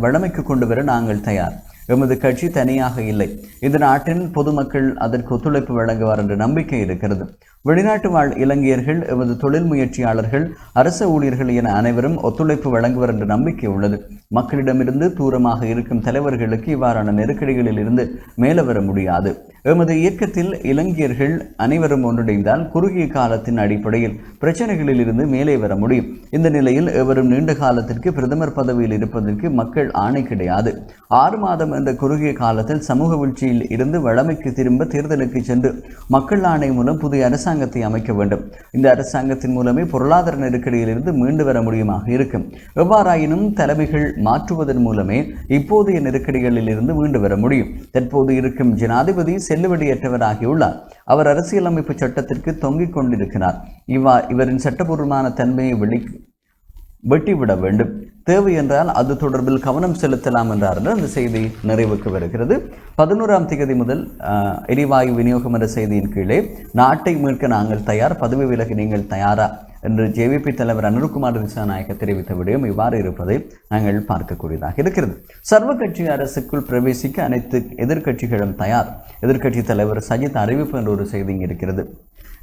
வளமைக்கு கொண்டு வர நாங்கள் தயார். எமது கட்சி தனியாக இல்லை. இந்த நாட்டின் பொதுமக்கள் அதற்கு ஒத்துழைப்பு வழங்குவார் என்ற நம்பிக்கை இருக்கிறது. வெளிநாட்டு வாழ் இலங்கையர்கள், எமது தொழில் முயற்சியாளர்கள், அரசு ஊழியர்கள் என அனைவரும் ஒத்துழைப்பு வழங்குவர் என்ற நம்பிக்கை உள்ளது. மக்களிடமிருந்து தூரமாக இருக்கும் தலைவர்களுக்கு இவ்வாறான நெருக்கடிகளில் இருந்து மேல வர முடியாது. எமது இயக்கத்தில் இலங்கையர்கள் அனைவரும் ஒன்றிணைந்தால் குறுகிய காலத்தின் அடிப்படையில் பிரச்சனைகளில் இருந்து மேலே வர முடியும். இந்த நிலையில் எவரும் நீண்ட காலத்திற்கு பிரதமர் பதவியில் இருப்பதற்கு மக்கள் ஆணை கிடையாது. 6 மாதம் என்ற குறுகிய காலத்தில் சமூக வீழ்ச்சியில் இருந்து வளமைக்கு திரும்ப தேர்தலுக்கு சென்று மக்கள் ஆணை மூலம் புதிய அரசாங்கத்தை அமைக்க வேண்டும். இந்த அரசாங்கத்தின் மூலமே பொருளாதார நெருக்கடியில் இருந்து மீண்டு வர முடியுமாக இருக்கும். எவ்வாறாயினும் தலைமைகள் மாற்றுவதன் மூலமே இப்போதைய நெருக்கடிகளில் இருந்து மீண்டு வர முடியும். தற்போது இருக்கும் ஜனாதிபதி செல்லுபடியற்றவராகியுள்ளார். அவர் அரசியலமைப்பு சட்டத்திற்கு தொங்கிக் கொண்டிருக்கிறார். இவரின் சட்டபூர்வமான தன்மையை வெட்டிவிட வேண்டும். தேவை என்றால் அது தொடர்பில் கவனம் செலுத்தலாம் என்றார் அந்த செய்தி நிறைவுக்கு வருகிறது. 11ஆம் தேதி முதல் எரிவாயு விநியோகம் என்ற செய்தியின் கீழே நாட்டை மீட்க நாங்கள் தயார், பதவி விலக நீங்கள் தயாரா என்று ஜேவிபி தலைவர் அனுர்குமார் திசாநாயக்க தெரிவித்த விடயம் இவ்வாறு இருப்பதை நாங்கள் பார்க்கக்கூடியதாக இருக்கிறது. சர்வ கட்சி அரசுக்குள் பிரவேசிக்க அனைத்து எதிர்க்கட்சிகளும் தயார். எதிர்க்கட்சி தலைவர் சஜித் அறிவிப்பு என்ற ஒரு செய்தி இருக்கிறது.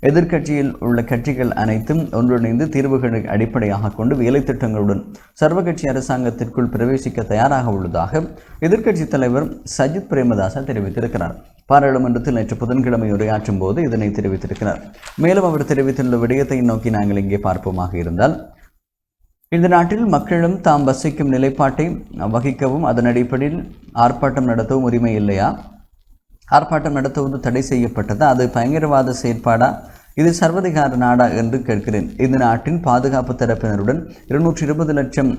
எதிர்க்கட்சியில் உள்ள கட்சிகள் அனைத்தும் ஒன்றிணைந்து தீர்வுகளை அடிப்படையாக கொண்டு வேலை திட்டங்களுடன் சர்வகட்சி அரசாங்கத்திற்குள் பிரவேசிக்க தயாராக உள்ளதாக எதிர்க்கட்சி தலைவர் சஜித் பிரேமதாச தெரிவித்திருக்கிறார். பாராளுமன்றத்தில் நேற்று புதன்கிழமை உரையாற்றும் போது இதனை தெரிவித்திருக்கிறார். மேலும் அவர் தெரிவித்துள்ள விடயத்தை நோக்கி நாங்கள் இங்கே பார்ப்போமாக இருந்தால், இந்த நாட்டில் மக்களும் தாம் வசிக்கும் நிலைப்பாட்டை வகிக்கவும் அதன் அடிப்படையில் ஆர்ப்பாட்டம் நடத்தவும் உரிமை இல்லையா? ஆர்ப்பாட்டம் நடத்துவது தடை செய்யப்பட்டதா? அது பயங்கரவாத செயற்பாடா இது சர்வதிகார நாடா என்று கேட்கிறேன். இந்த நாட்டின் பாதுகாப்பு தரப்பினருடன் 220 லட்சம்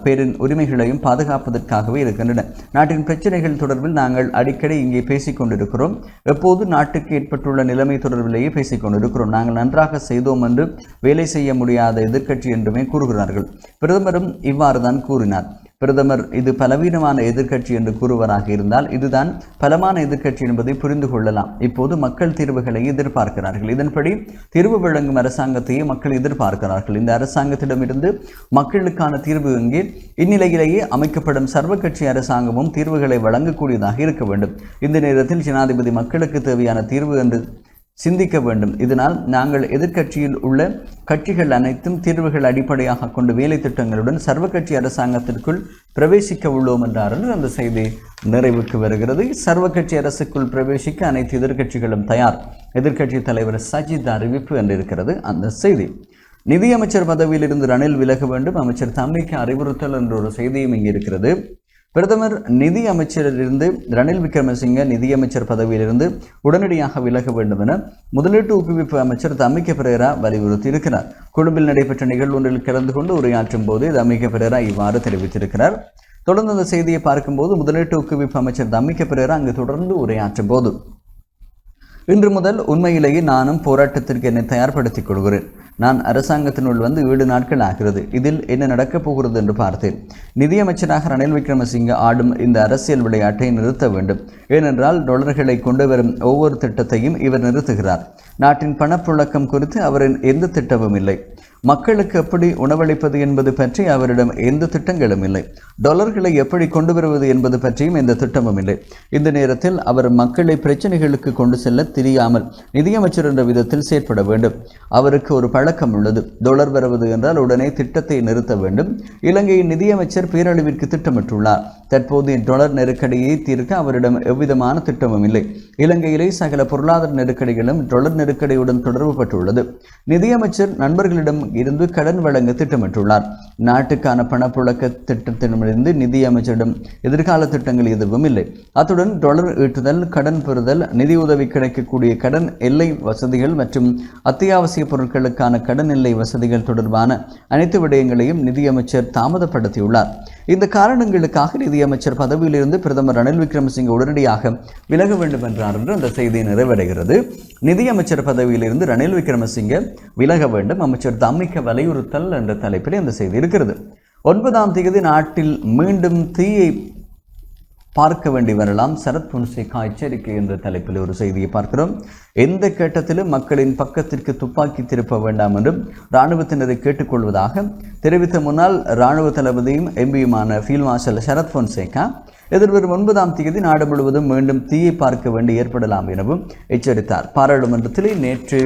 பேரின் உரிமைகளையும் பாதுகாப்பதற்காகவே இருக்கின்றன. நாட்டின் பிரச்சனைகள் தொடர்பில் நாங்கள் அடிக்கடி இங்கே பேசிக் கொண்டிருக்கிறோம். எப்போது நாட்டுக்கு ஏற்பட்டுள்ள நிலைமை தொடர்பிலேயே பேசிக் கொண்டிருக்கிறோம். நாங்கள் நன்றாக செய்தோம் என்று வேலை செய்ய முடியாத எதிர்க்கட்சி என்றுமே கூறுகிறார்கள். பிரதமரும் இவ்வாறு தான் கூறினார். பிரதமர் இது பலவீனமான எதிர்க்கட்சி என்று கூறுவராக இருந்தால் இதுதான் பலமான எதிர்க்கட்சி என்பதை புரிந்து கொள்ளலாம். இப்போது மக்கள் தீர்வுகளை எதிர்பார்க்கிறார்கள். இதன்படி தீர்வு வழங்கும் அரசாங்கத்தையே மக்கள் எதிர்பார்க்கிறார்கள். இந்த அரசாங்கத்திடமிருந்து மக்களுக்கான தீர்வு எங்கே? இந்நிலையிலேயே அமைக்கப்படும் சர்வ கட்சி அரசாங்கமும் தீர்வுகளை வழங்கக்கூடியதாக இருக்க வேண்டும். இந்த நேரத்தில் ஜனாதிபதி மக்களுக்கு தேவையான தீர்வு என்று சிந்திக்க வேண்டும். இதனால் நாங்கள் எதிர்க்கட்சியில் உள்ள கட்சிகள் அனைத்தும் தீர்வுகள் அடிப்படையாக கொண்டு வேலை திட்டங்களுடன் சர்வ கட்சி அரசாங்கத்திற்குள் பிரவேசிக்க உள்ளோம் என்றார்கள். அந்த செய்தி நிறைவுக்கு வருகிறது. சர்வ கட்சி அரசுக்குள் பிரவேசிக்க அனைத்து எதிர்க்கட்சிகளும் தயார். எதிர்க்கட்சி தலைவர் சஜித் அறிவிப்பு என்றிருக்கிறது அந்த செய்தி. நிதியமைச்சர் பதவியிலிருந்து ரணில் விலக வேண்டும், அமைச்சர் தம்பிக்கு அறிவுறுத்தல் என்ற ஒரு செய்தியும் இங்கே இருக்கிறது. பிரதமர் நிதி அமைச்சரிலிருந்து ரணில் விக்ரமசிங்க நிதியமைச்சர் பதவியிலிருந்து உடனடியாக விலக வேண்டும் என முதலீட்டு ஊக்குவிப்பு அமைச்சர் தம்மிக்க பிரேரா வலியுறுத்தி இருக்கிறார். கொழும்பில் நடைபெற்ற நிகழ்வு ஒன்றில் கலந்து கொண்டு உரையாற்றும் போது தம்மிக்க பிரேரா இவ்வாறு தெரிவித்திருக்கிறார். தொடர்ந்து அந்த செய்தியை பார்க்கும்போது முதலீட்டு ஊக்குவிப்பு அமைச்சர் தம்மிக்க பிரேரா அங்கு தொடர்ந்து உரையாற்றும் போது, இன்று முதல் உண்மையிலேயே நானும் போராட்டத்திற்கு என்னை தயார்படுத்திக் கொள்கிறேன். நான் அரசாங்கத்தினுள் வந்து 7 நாட்கள் ஆகிறது. இதில் என்ன நடக்கப் போகிறது என்று பார்த்தேன். நிதியமைச்சராக ரணில் விக்ரமசிங்க ஆடும் இந்த அரசியல் விளையாட்டை நிறுத்த வேண்டும். ஏனென்றால் டாலர்களை கொண்டு வரும் ஒவ்வொரு திட்டத்தையும் இவர் நிறுத்துகிறார். நாட்டின் பணப்புழக்கம் குறித்து அவரின் எந்த திட்டமும் இல்லை. மக்களுக்கு எப்படி உணவளிப்பது என்பது பற்றி அவரிடம் எந்த திட்டங்களும் இல்லை. டாலர்களை எப்படி கொண்டு வருவது என்பது பற்றியும் எந்த திட்டமும் இல்லை. இந்த நேரத்தில் அவர் மக்களை பிரச்சனைகளுக்கு கொண்டு செல்ல தெரியாமல் நிதியமைச்சர் என்ற விதத்தில் செயற்பட வேண்டும். அவருக்கு ஒரு பழக்கம் உள்ளது. டாலர் வருவது என்றால் உடனே திட்டத்தை நிறுத்த வேண்டும். இலங்கையின் நிதியமைச்சர் பேரழிவிற்கு திட்டமிட்டுள்ளார். தற்போதைய டாலர் நெருக்கடியை தீர்க்க அவரிடம் எவ்விதமான திட்டமும் இல்லை. இலங்கையிலே சகல பொருளாதார நெருக்கடிகளும் டாலர் நெருக்கடியுடன் தொடர்பு பட்டுள்ளது. நிதியமைச்சர் நண்பர்களிடம் இருந்து கடன் வழங்க திட்டமிட்டுள்ளார். நாட்டுக்கான பணப்புழக்க திட்டத்திடமிருந்து நிதியமைச்சரிடம் எதிர்கால திட்டங்கள் எதுவும் இல்லை. அத்துடன் டாலர் ஈட்டுதல், கடன் பெறுதல், நிதி உதவி கிடைக்கக்கூடிய கடன் எல்லை வசதிகள் மற்றும் அத்தியாவசிய பொருட்களுக்கான கடன் எல்லை வசதிகள் தொடர்பான அனைத்து விடயங்களையும் நிதியமைச்சர் தாமதப்படுத்தியுள்ளார். இந்த காரணங்களுக்காக நிதியமைச்சர் பதவியிலிருந்து பிரதமர் ரணில் விக்ரமசிங்க உடனடியாக விலக வேண்டும் என்றார் என்று அந்த செய்தி நிறைவடைகிறது. நிதியமைச்சர் பதவியிலிருந்து ரணில் விக்ரமசிங்க விலக வேண்டும், அமைச்சர் தம்மிக்க வலியுறுத்தல் என்ற தலைப்பில் அந்த செய்தி இருக்கிறது. 9ஆம் தேதி நாட்டில் மீண்டும் தீயை பார்க்க வேண்டி வரலாம். சரத் பொன்சேகா எச்சரிக்கை என்ற தலைப்பில் ஒரு செய்தியை பார்க்கிறோம். எந்த கட்டத்திலும் மக்களின் பக்கத்திற்கு துப்பாக்கி திருப்ப வேண்டாம் என்றும் இராணுவத்தினரை கேட்டுக்கொள்வதாக தெரிவித்த முன்னாள் இராணுவ தளபதியும் எம்பியுமான ஃபீல்ட் மார்ஷல் சரத் பொன்சேகா எதிர்வரும் 9ஆம் தேதி நாடு முழுவதும் மீண்டும் தீயை பார்க்க வேண்டி ஏற்படலாம் எனவும் எச்சரித்தார். பாராளுமன்றத்திலே நேற்று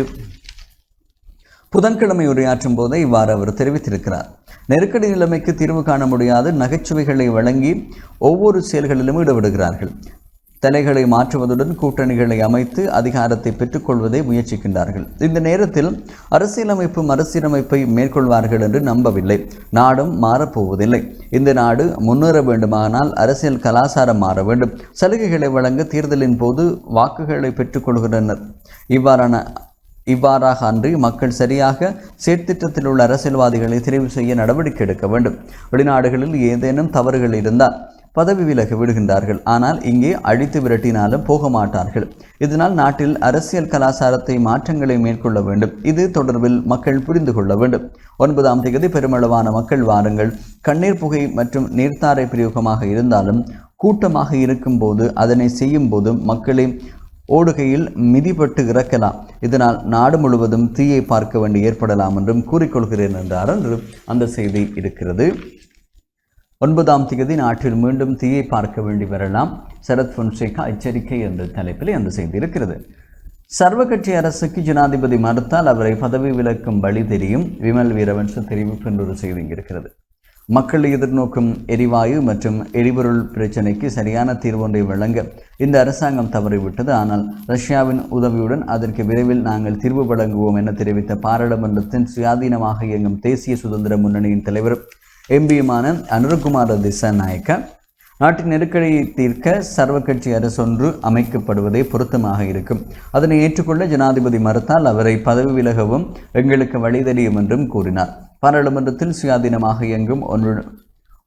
புதன்கிழமை உரையாற்றும் போதே இவ்வாறு அவர் தெரிவித்திருக்கிறார். நெருக்கடி நிலைமைக்கு தீர்வு காண முடியாது நகைச்சுவைகளை வழங்கி ஒவ்வொரு செயல்களிலும் ஈடுபடுகிறார்கள். தலைகளை மாற்றுவதுடன் கூட்டணிகளை அமைத்து அதிகாரத்தை பெற்றுக்கொள்வதை முயற்சிக்கின்றார்கள். இந்த நேரத்தில் அரசியலமைப்பு மறுசீரமைப்பை மேற்கொள்வார்கள் என்று நம்பவில்லை. நாடும் மாறப்போவதில்லை. இந்த நாடு முன்னேற வேண்டுமானால் அரசியல் கலாச்சாரம் மாற வேண்டும். சலுகைகளை வழங்க தேர்தலின் போது வாக்குகளை பெற்றுக்கொள்கின்றனர். இவ்வாறாக அன்றி மக்கள் சரியாக செயற்திட்டத்தில் உள்ள அரசியல்வாதிகளை தெரிவு செய்ய நடவடிக்கை எடுக்க வேண்டும். வெளிநாடுகளில் ஏதேனும் தவறுகள் இருந்தால் பதவி விலக விடுகின்றார்கள். ஆனால் இங்கே அழித்து விரட்டினாலும் போக மாட்டார்கள். இதனால் நாட்டில் அரசியல் கலாச்சாரத்தை மாற்றங்களை மேற்கொள்ள வேண்டும். இது தொடர்பில் மக்கள் புரிந்து கொள்ள வேண்டும். 9ஆம் தேதி பெருமளவான மக்கள் வாருங்கள். கண்ணீர் புகை மற்றும் நீர்த்தாரை பிரயோகமாக இருந்தாலும் கூட்டமாக இருக்கும் போது அதனை செய்யும் போதும் மக்களை ஓடுகையில் மிதிப்பட்டு இறக்கலாம். இதனால் நாடு முழுவதும் தீயை பார்க்க வேண்டி ஏற்படலாம் என்றும் கூறிக்கொள்கிறேன் என்றார் என்று அந்த செய்தி இருக்கிறது. 9ஆம் தேதி நாட்டில் மீண்டும் தீயை பார்க்க வேண்டி வரலாம். சரத் பொன்சேகா எச்சரிக்கை என்ற தலைப்பில் அந்த செய்தி இருக்கிறது. சர்வ கட்சி அரசுக்கு ஜனாதிபதி மறுத்தால் அவரை பதவி விலக்கும் வழி தெரியும். விமல் வீரவன்ச தெரிவிப்பு என்ற ஒரு செய்தி இருக்கிறது. மக்கள் எதிர்நோக்கும் எரிவாயு மற்றும் எரிபொருள் பிரச்சினைக்கு சரியான தீர்வு ஒன்றை வழங்க இந்த அரசாங்கம் தவறிவிட்டது. ஆனால் ரஷ்யாவின் உதவியுடன் அதற்கு விரைவில் நாங்கள் தீர்வு வழங்குவோம் என தெரிவித்த பாராளுமன்றத்தின் சுயாதீனமாக இயங்கும் தேசிய சுதந்திர முன்னணியின் தலைவர் எம்பியுமான அனுரகுமார திசாநாயக்க நாட்டின் நெருக்கடியை தீர்க்க சர்வ கட்சி அரசொன்று அமைக்கப்படுவதே பொருத்தமாக இருக்கும். அதனை ஏற்றுக்கொள்ள ஜனாதிபதி மறுத்தால் அவரை பதவி விலகவும் எங்களுக்கு வழி தெரியும் என்றும் கூறினார். பாராளுமன்றத்தில் சுயாதீனமாக இயங்கும்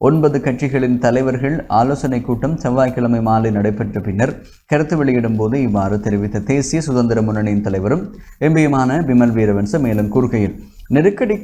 9 கட்சிகளின் தலைவர்கள் ஆலோசனை கூட்டம் செவ்வாய்க்கிழமை மாலை நடைபெற்ற பின்னர் கருத்து வெளியிடும் போது இவ்வாறு தெரிவித்த தேசிய சுதந்திர முன்னணியின் தலைவரும் எம்பியுமான பிமல் வீரவன்ச மேலும் கூறுகையில், நெருக்கடி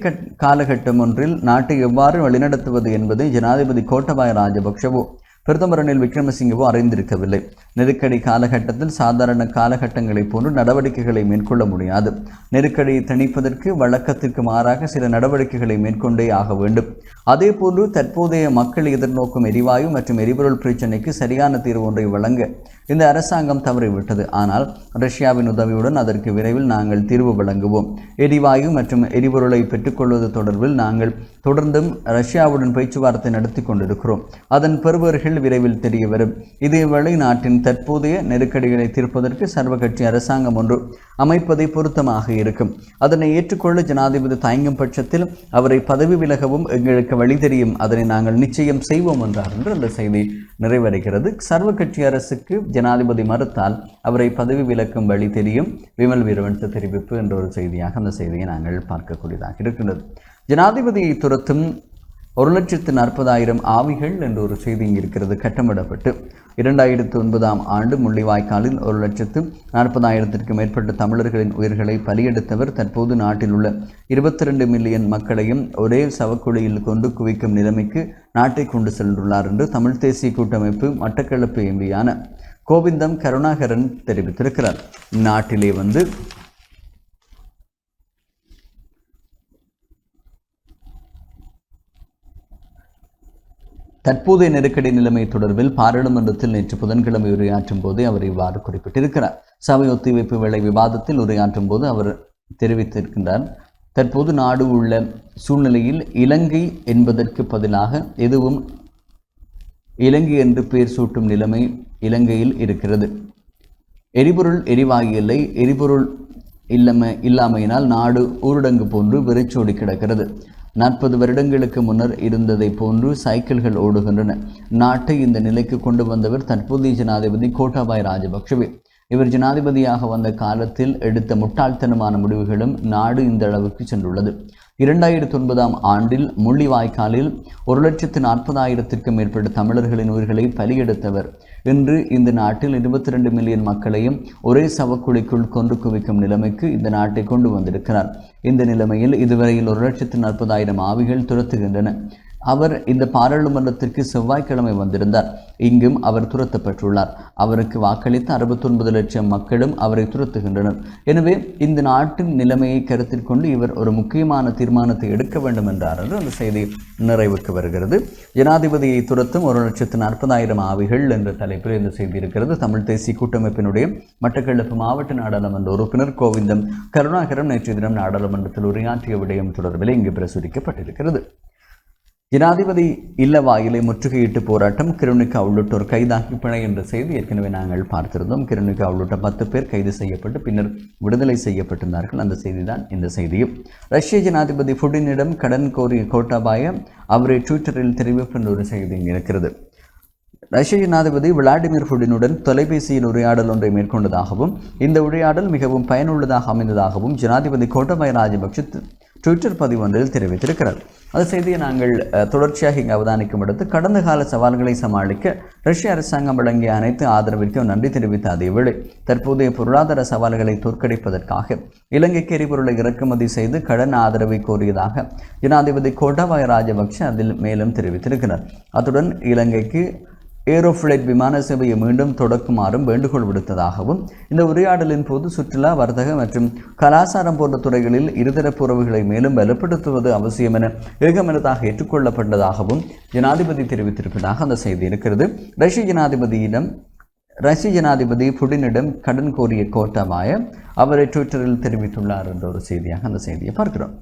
காலகட்டம் ஒன்றில் நாட்டை எவ்வாறு வழிநடத்துவது என்பதை ஜனாதிபதி கோட்டபாய ராஜபக்ஷவோ பிரதமர் ரணில் விக்ரமசிங்கவோ அறிந்திருக்கவில்லை. நெருக்கடி காலகட்டத்தில் சாதாரண காலகட்டங்களைப் போன்று நடவடிக்கைகளை மேற்கொள்ள முடியாது. நெருக்கடியை தணிப்பதற்கு வழக்கத்திற்கு மாறாக சில நடவடிக்கைகளை மேற்கொண்டே ஆக வேண்டும். அதேபோன்று தற்போதைய மக்கள் எதிர்நோக்கும் எரிவாயு மற்றும் எரிபொருள் பிரச்சினைக்கு சரியான தீர்வு ஒன்றை வழங்க இந்த அரசாங்கம் தவறிவிட்டது. ஆனால் ரஷ்யாவின் உதவியுடன் அதற்கு விரைவில் நாங்கள் தீர்வு வழங்குவோம். எரிவாயு மற்றும் எரிபொருளை பெற்றுக்கொள்வது தொடர்பில் நாங்கள் தொடர்ந்தும் ரஷ்யாவுடன் பேச்சுவார்த்தை நடத்தி கொண்டிருக்கிறோம். அதன் பெறுபவர்கள் விரைவில் தெரிய வரும். இதேவேளை நாட்டின் தற்போதைய நெருக்கடிகளை தீர்ப்பதற்கு சர்வ கட்சி அரசாங்கம் ஒன்று அமைப்பதை பொருத்தமாக இருக்கும். அதனை ஏற்றுக்கொள்ள ஜனாதிபதி தயங்கும் பட்சத்தில் அவரை பதவி விலகவும் எங்களுக்கு வழி தெரியும். அதனை நாங்கள் நிச்சயம் செய்வோம் என்றார் என்று அந்த செய்தி நிறைவடைகிறது. சர்வ கட்சி அரசுக்கு ஜனாதிபதி மறுத்தால் அவரை பதவி விலக்கும் வழி தெரியும், விமல் வீரவன்ச தெரிவிப்பு என்ற ஒரு செய்தியாக அந்த செய்தியை நாங்கள் பார்க்கக்கூடியதாக இருக்கின்றது. ஜனாதிபதியை துரத்தும் 1,40,000 ஆவிகள் என்ற ஒரு செய்தி இருக்கிறது. கட்டமிடப்பட்டு 2009ஆம் ஆண்டு முள்ளிவாய்க்காலில் 1,40,000க்கும் மேற்பட்ட தமிழர்களின் உயிர்களை பலியெடுத்தவர் தற்போது நாட்டில் உள்ள 22 மில்லியன் மக்களையும் ஒரே சவக்குழியில் கொண்டு குவிக்கும் நிலைமைக்கு நாட்டை கொண்டு சென்றுள்ளார் என்று தமிழ் தேசிய கூட்டமைப்பு மட்டக்களப்பு எம்பியான கோவிந்தம் கருணாகரன் தெரிவித்திருக்கிறார். நாட்டிலே தற்போதைய நெருக்கடி நிலைமை தொடர்பில் பாராளுமன்றத்தில் நேற்று புதன்கிழமை உரையாற்றும் போது அவர் இவ்வாறு குறிப்பிட்டிருக்கிறார். சபை ஒத்திவைப்பு வேளை விவாதத்தில் உரையாற்றும் போது அவர் தெரிவித்திருக்கின்றார், தற்போது நாடு உள்ள சூழ்நிலையில் இலங்கை என்பதற்கு பதிலாக எதுவும் இலங்கை என்று பெயர் சூட்டும் நிலைமை இலங்கையில் இருக்கிறது. எரிபொருள் எரிவாயு இல்லை. எரிபொருள் இல்லாமையினால் நாடு ஊரடங்கு போன்று வெறிச்சோடி கிடக்கிறது. 40 வருடங்களுக்கு முன்னர் இருந்ததை போன்று சைக்கிள்கள் ஓடுகின்றன. நாட்டை இந்த நிலைக்கு கொண்டு வந்தவர் தற்போதைய ஜனாதிபதி கோட்டாபாய ராஜபக்ஷவே. இவர் ஜனாதிபதியாக வந்த காலத்தில் எடுத்த முட்டாள்தனமான முடிவுகளும் நாடு இந்த அளவுக்கு சென்றுள்ளது. 2009ஆம் ஆண்டில் முள்ளிவாய்க்காலில் 1,40,000க்கும் மேற்பட்ட தமிழர்களின் உயிர்களை பலியெடுத்தவர் இன்று இந்த நாட்டில் 22 மில்லியன் மக்களையும் ஒரே சவக்குழிக்குள் கொண்டு குவிக்கும் நிலைமைக்கு இந்த நாட்டை கொண்டு வந்திருக்கிறார். இந்த நிலைமையில் இதுவரையில் 1,40,000 ஆவிகள் துரத்துகின்றன. அவர் இந்த பாராளுமன்றத்திற்கு செவ்வாய்க்கிழமை வந்திருந்தார். இங்கும் அவர் துரத்தப்பட்டுள்ளார். அவருக்கு வாக்களித்த 69 லட்சம் மக்களும் அவரை துரத்துகின்றனர். எனவே இந்த நாட்டின் நிலைமையை கருத்தில் கொண்டு இவர் ஒரு முக்கியமான தீர்மானத்தை எடுக்க வேண்டும் என்றார் என்று அந்த செய்தி நிறைவுக்கு வருகிறது. ஜனாதிபதியை துரத்தும் 1,40,000 ஆவிகள் என்ற தலைப்பில் இந்த செய்தி இருக்கிறது. தமிழ் தேசிய கூட்டமைப்பினுடைய மட்டக்களப்பு மாவட்ட நாடாளுமன்ற உறுப்பினர் கோவிந்தம் கருணாகரன் நேற்று தினம் நாடாளுமன்றத்தில் உரையாற்றிய விடயம் தொடர்பில் இங்கு பிரசுரிக்கப்பட்டிருக்கிறது. ஜனாதிபதி இல்ல வாயிலை முற்றுகையிட்டு போராட்டம், கிருணிகா உள்ளிட்டோர் கைதாகி பிணை என்ற செய்தி ஏற்கனவே நாங்கள் பார்த்திருந்தோம். கிருணிகா உள்ளிட்ட 10 பேர் கைது செய்யப்பட்டு பின்னர் விடுதலை செய்யப்பட்டிருந்தார்கள். அந்த செய்திதான் இந்த செய்தியும். ரஷ்ய ஜனாதிபதி புடினிடம் கடன் கோரிய கோட்டாபாய அவரை ட்விட்டரில் தெரிவிப்பு என்ற ஒரு செய்தி இருக்கிறது. ரஷ்ய ஜனாதிபதி விளாடிமிர் புடினுடன் தொலைபேசியில் உரையாடல் ஒன்றை மேற்கொண்டதாகவும் இந்த உரையாடல் மிகவும் பயனுள்ளதாக அமைந்ததாகவும் ஜனாதிபதி கோட்டாபாய ராஜபக்ஷ ட்விட்டர் பதிவு ஒன்றில் தெரிவித்திருக்கிறார். அந்த செய்தியை நாங்கள் தொடர்ச்சியாக இங்கு அவதானிக்கும் அடுத்து கடந்த கால சவால்களை சமாளிக்க ரஷ்ய அரசாங்கம் வழங்கிய அனைத்து ஆதரவிற்கும் நன்றி தெரிவித்த அதேவேளை தற்போதைய பொருளாதார சவால்களை தோற்கடிப்பதற்காக இலங்கைக்கு எரிபொருளை இறக்குமதி செய்து கடன் ஆதரவை கோரியதாக ஜனாதிபதி கோட்டாபாய ராஜபக்ஷ அதில் மேலும் தெரிவித்திருக்கிறார். அத்துடன் இலங்கைக்கு ஏரோஃப்ளைட் விமான சேவையை மீண்டும் தொடக்குமாறும் வேண்டுகோள் விடுத்ததாகவும் இந்த உரையாடலின் போது சுற்றுலா, வர்த்தக மற்றும் கலாச்சாரம் போன்ற துறைகளில் இருதரப்பு உறவுகளை மேலும் பலப்படுத்துவது அவசியம் என ஏகமனதாக ஏற்றுக்கொள்ளப்பட்டதாகவும் ஜனாதிபதி தெரிவித்திருப்பதாக அந்த செய்தி இருக்கிறது. ரஷ்ய ஜனாதிபதி புடினிடம் கடன் கோரிய கோட்டாபாய அவரை ட்விட்டரில் தெரிவித்துள்ளார் என்ற ஒரு செய்தியாக அந்த செய்தியை பார்க்கிறோம்.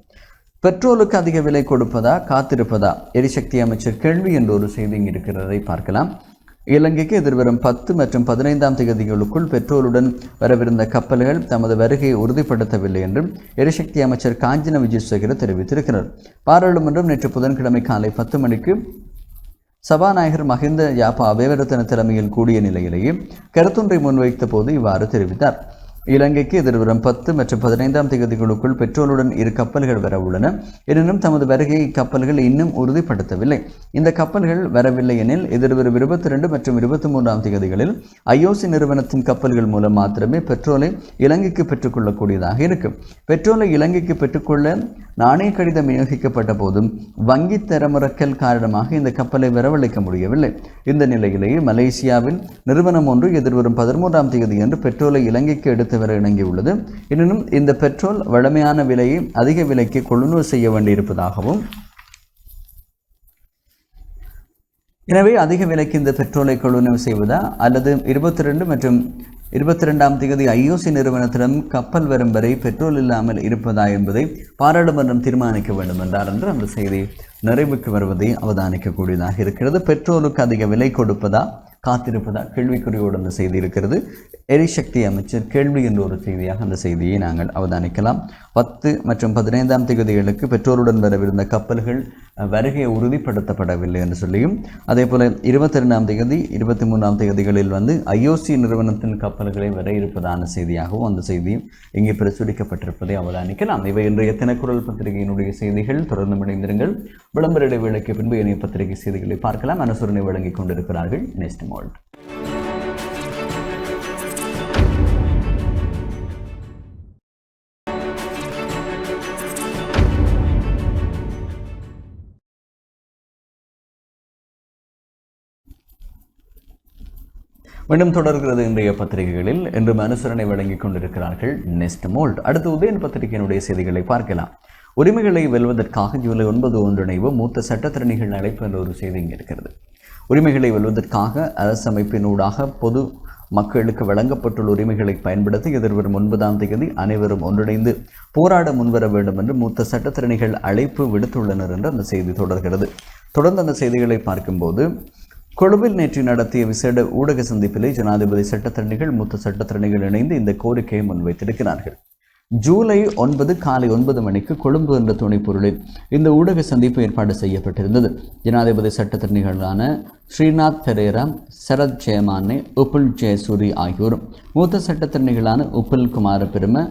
பெட்ரோலுக்கு அதிக விலை கொடுப்பதா காத்திருப்பதா எரிசக்தி அமைச்சர் கேள்வி என்ற ஒரு செய்தி இருக்கிறதை பார்க்கலாம். இலங்கைக்கு எதிர்வரும் 10 மற்றும் 15ஆம் தேதிகளுக்குள் பெட்ரோலுடன் வரவிருந்த கப்பல்கள் தமது வருகையை உறுதிப்படுத்தவில்லை என்றும் எரிசக்தி அமைச்சர் காஞ்சன விஜயசேகர தெரிவித்திருக்கிறார். பாராளுமன்றம் நேற்று புதன்கிழமை காலை 10 மணிக்கு சபாநாயகர் மஹிந்த யாப்பா அபேவர்தன தலைமையில் கூடிய நிலையிலேயே கருத்தொன்றை முன்வைத்த போது இவ்வாறு தெரிவித்தார். இலங்கைக்கு எதிர்வரும் 10 மற்றும் 15ஆம் தேதிகளுக்குள் பெட்ரோலுடன் 2 கப்பல்கள் வர உள்ளன. எனினும் தமது வருகையை இக்கப்பல்கள் இன்னும் உறுதிப்படுத்தவில்லை. இந்த கப்பல்கள் வரவில்லை எனில் எதிர்வரும் 22 மற்றும் 23ஆம் தேதிகளில் IOC நிறுவனத்தின் கப்பல்கள் மூலம் மாத்திரமே பெட்ரோலை இலங்கைக்கு பெற்றுக்கொள்ளக்கூடியதாக இருக்கும். பெட்ரோலை இலங்கைக்கு பெற்றுக்கொள்ள நாணய கடிதம் விநியோகிக்கப்பட்ட போதும் வங்கி தரமுறக்கல் காரணமாக இந்த கப்பலை வரவழைக்க முடியவில்லை. இந்த நிலையிலேயே மலேசியாவில் நிறுவனம் ஒன்று எதிர்வரும் 13ஆம் தேதியன்று பெட்ரோலை இலங்கைக்கு எடுத்து வர இணங்கியுள்ளது. எனினும் இந்த பெட்ரோல் வழமையான விலையை அதிக விலைக்கு கொள்முதல் செய்ய வேண்டியிருப்பதாகவும், எனவே அதிக விலைக்கு இந்த பெட்ரோலை கொள்வனவு செய்வதா அல்லது 22 மற்றும் 22ஆம் தேதி IOC நிறுவனத்திடம் கப்பல் வரும் வரை பெட்ரோல் இல்லாமல் இருப்பதா என்பதை பாராளுமன்றம் தீர்மானிக்க வேண்டும் என்றார் என்று அந்த செய்தி நிறைவுக்கு வருவதை அவதானிக்கக்கூடியதாக இருக்கிறது. பெட்ரோலுக்கு அதிக விலை கொடுப்பதா காத்திருப்பதா கேள்விக்குறியோடு அந்த செய்தி இருக்கிறது. எரிசக்தி அமைச்சர் கேள்வி என்ற ஒரு செய்தியாக அந்த செய்தியை நாங்கள் அவதானிக்கலாம். 10 மற்றும் 15ஆம் தேதிகளுக்கு பெட்ரோலுடன் வரவிருந்த கப்பல்கள் வருகை உறுதிப்படுத்தப்படவில்லை என்று சொல்லியும், அதே போல 22ஆம் தேதி 23ஆம் தேதிகளில் IOC நிறுவனத்தின் கப்பல்களை வர இருப்பதான செய்தியாகவும் அந்த செய்தியும் இங்கே பிரசுரிக்கப்பட்டிருப்பதை அவதானிக்கலாம். இவை இன்றைய தினக்குரல் பத்திரிகையினுடைய செய்திகள். தொடர்ந்து இணைந்திருங்கள். விளம்பர இடைவேளைக்கு பின்பு இணைய பத்திரிகை செய்திகளை பார்க்கலாம். அனுசரணை வழங்கிக் கொண்டிருக்கிறார்கள் நெஸ்ட் மால்ட். மீண்டும் தொடர்கிறது இன்றைய பத்திரிகைகளில். இன்று அனுசரணை வழங்கிக் கொண்டிருக்கிறார்கள் நெஸ்ட் மோல்ட். அடுத்து உதயன் பத்திரிகையினுடைய செய்திகளை பார்க்கலாம். உரிமைகளை வெல்வதற்காக ஜூலை 9 ஒன்றிணைவு மூத்த சட்டத்திறனிகள் அழைப்பு என்ற ஒரு செய்தி இங்கே இருக்கிறது. உரிமைகளை வெல்வதற்காக அரசமைப்பினூடாக பொது மக்களுக்கு வழங்கப்பட்டுள்ள உரிமைகளை பயன்படுத்தி எதிர்வரும் 9ஆம் தேதி அனைவரும் ஒன்றிணைந்து போராட முன்வர வேண்டும் என்று மூத்த சட்டத்திறனிகள் அழைப்பு விடுத்துள்ளனர் என்று அந்த செய்தி தொடர்கிறது. தொடர்ந்து அந்த செய்திகளை பார்க்கும்போது, கொழும்பில் நேற்று நடத்திய விசேட ஊடக சந்திப்பிலே ஜனாதிபதி சட்டத்தரணிகள் மூத்த சட்டத்தரணிகள் இணைந்து இந்த கோரிக்கையை முன்வைத்திருக்கிறார்கள். ஜூலை 9 காலை 9 மணிக்கு கொழும்பு என்ற துணைப்பொருளில் இந்த ஊடக சந்திப்பு ஏற்பாடு செய்யப்பட்டிருந்தது. ஜனாதிபதி சட்டத்தரணிகளான ஸ்ரீநாத் பெரேரா, சரத் ஜெயமானே, உப்புல் ஜெயசூரி ஆகியோரும் மூத்த சட்டத்தரணிகளான உப்புல் குமார பெரும,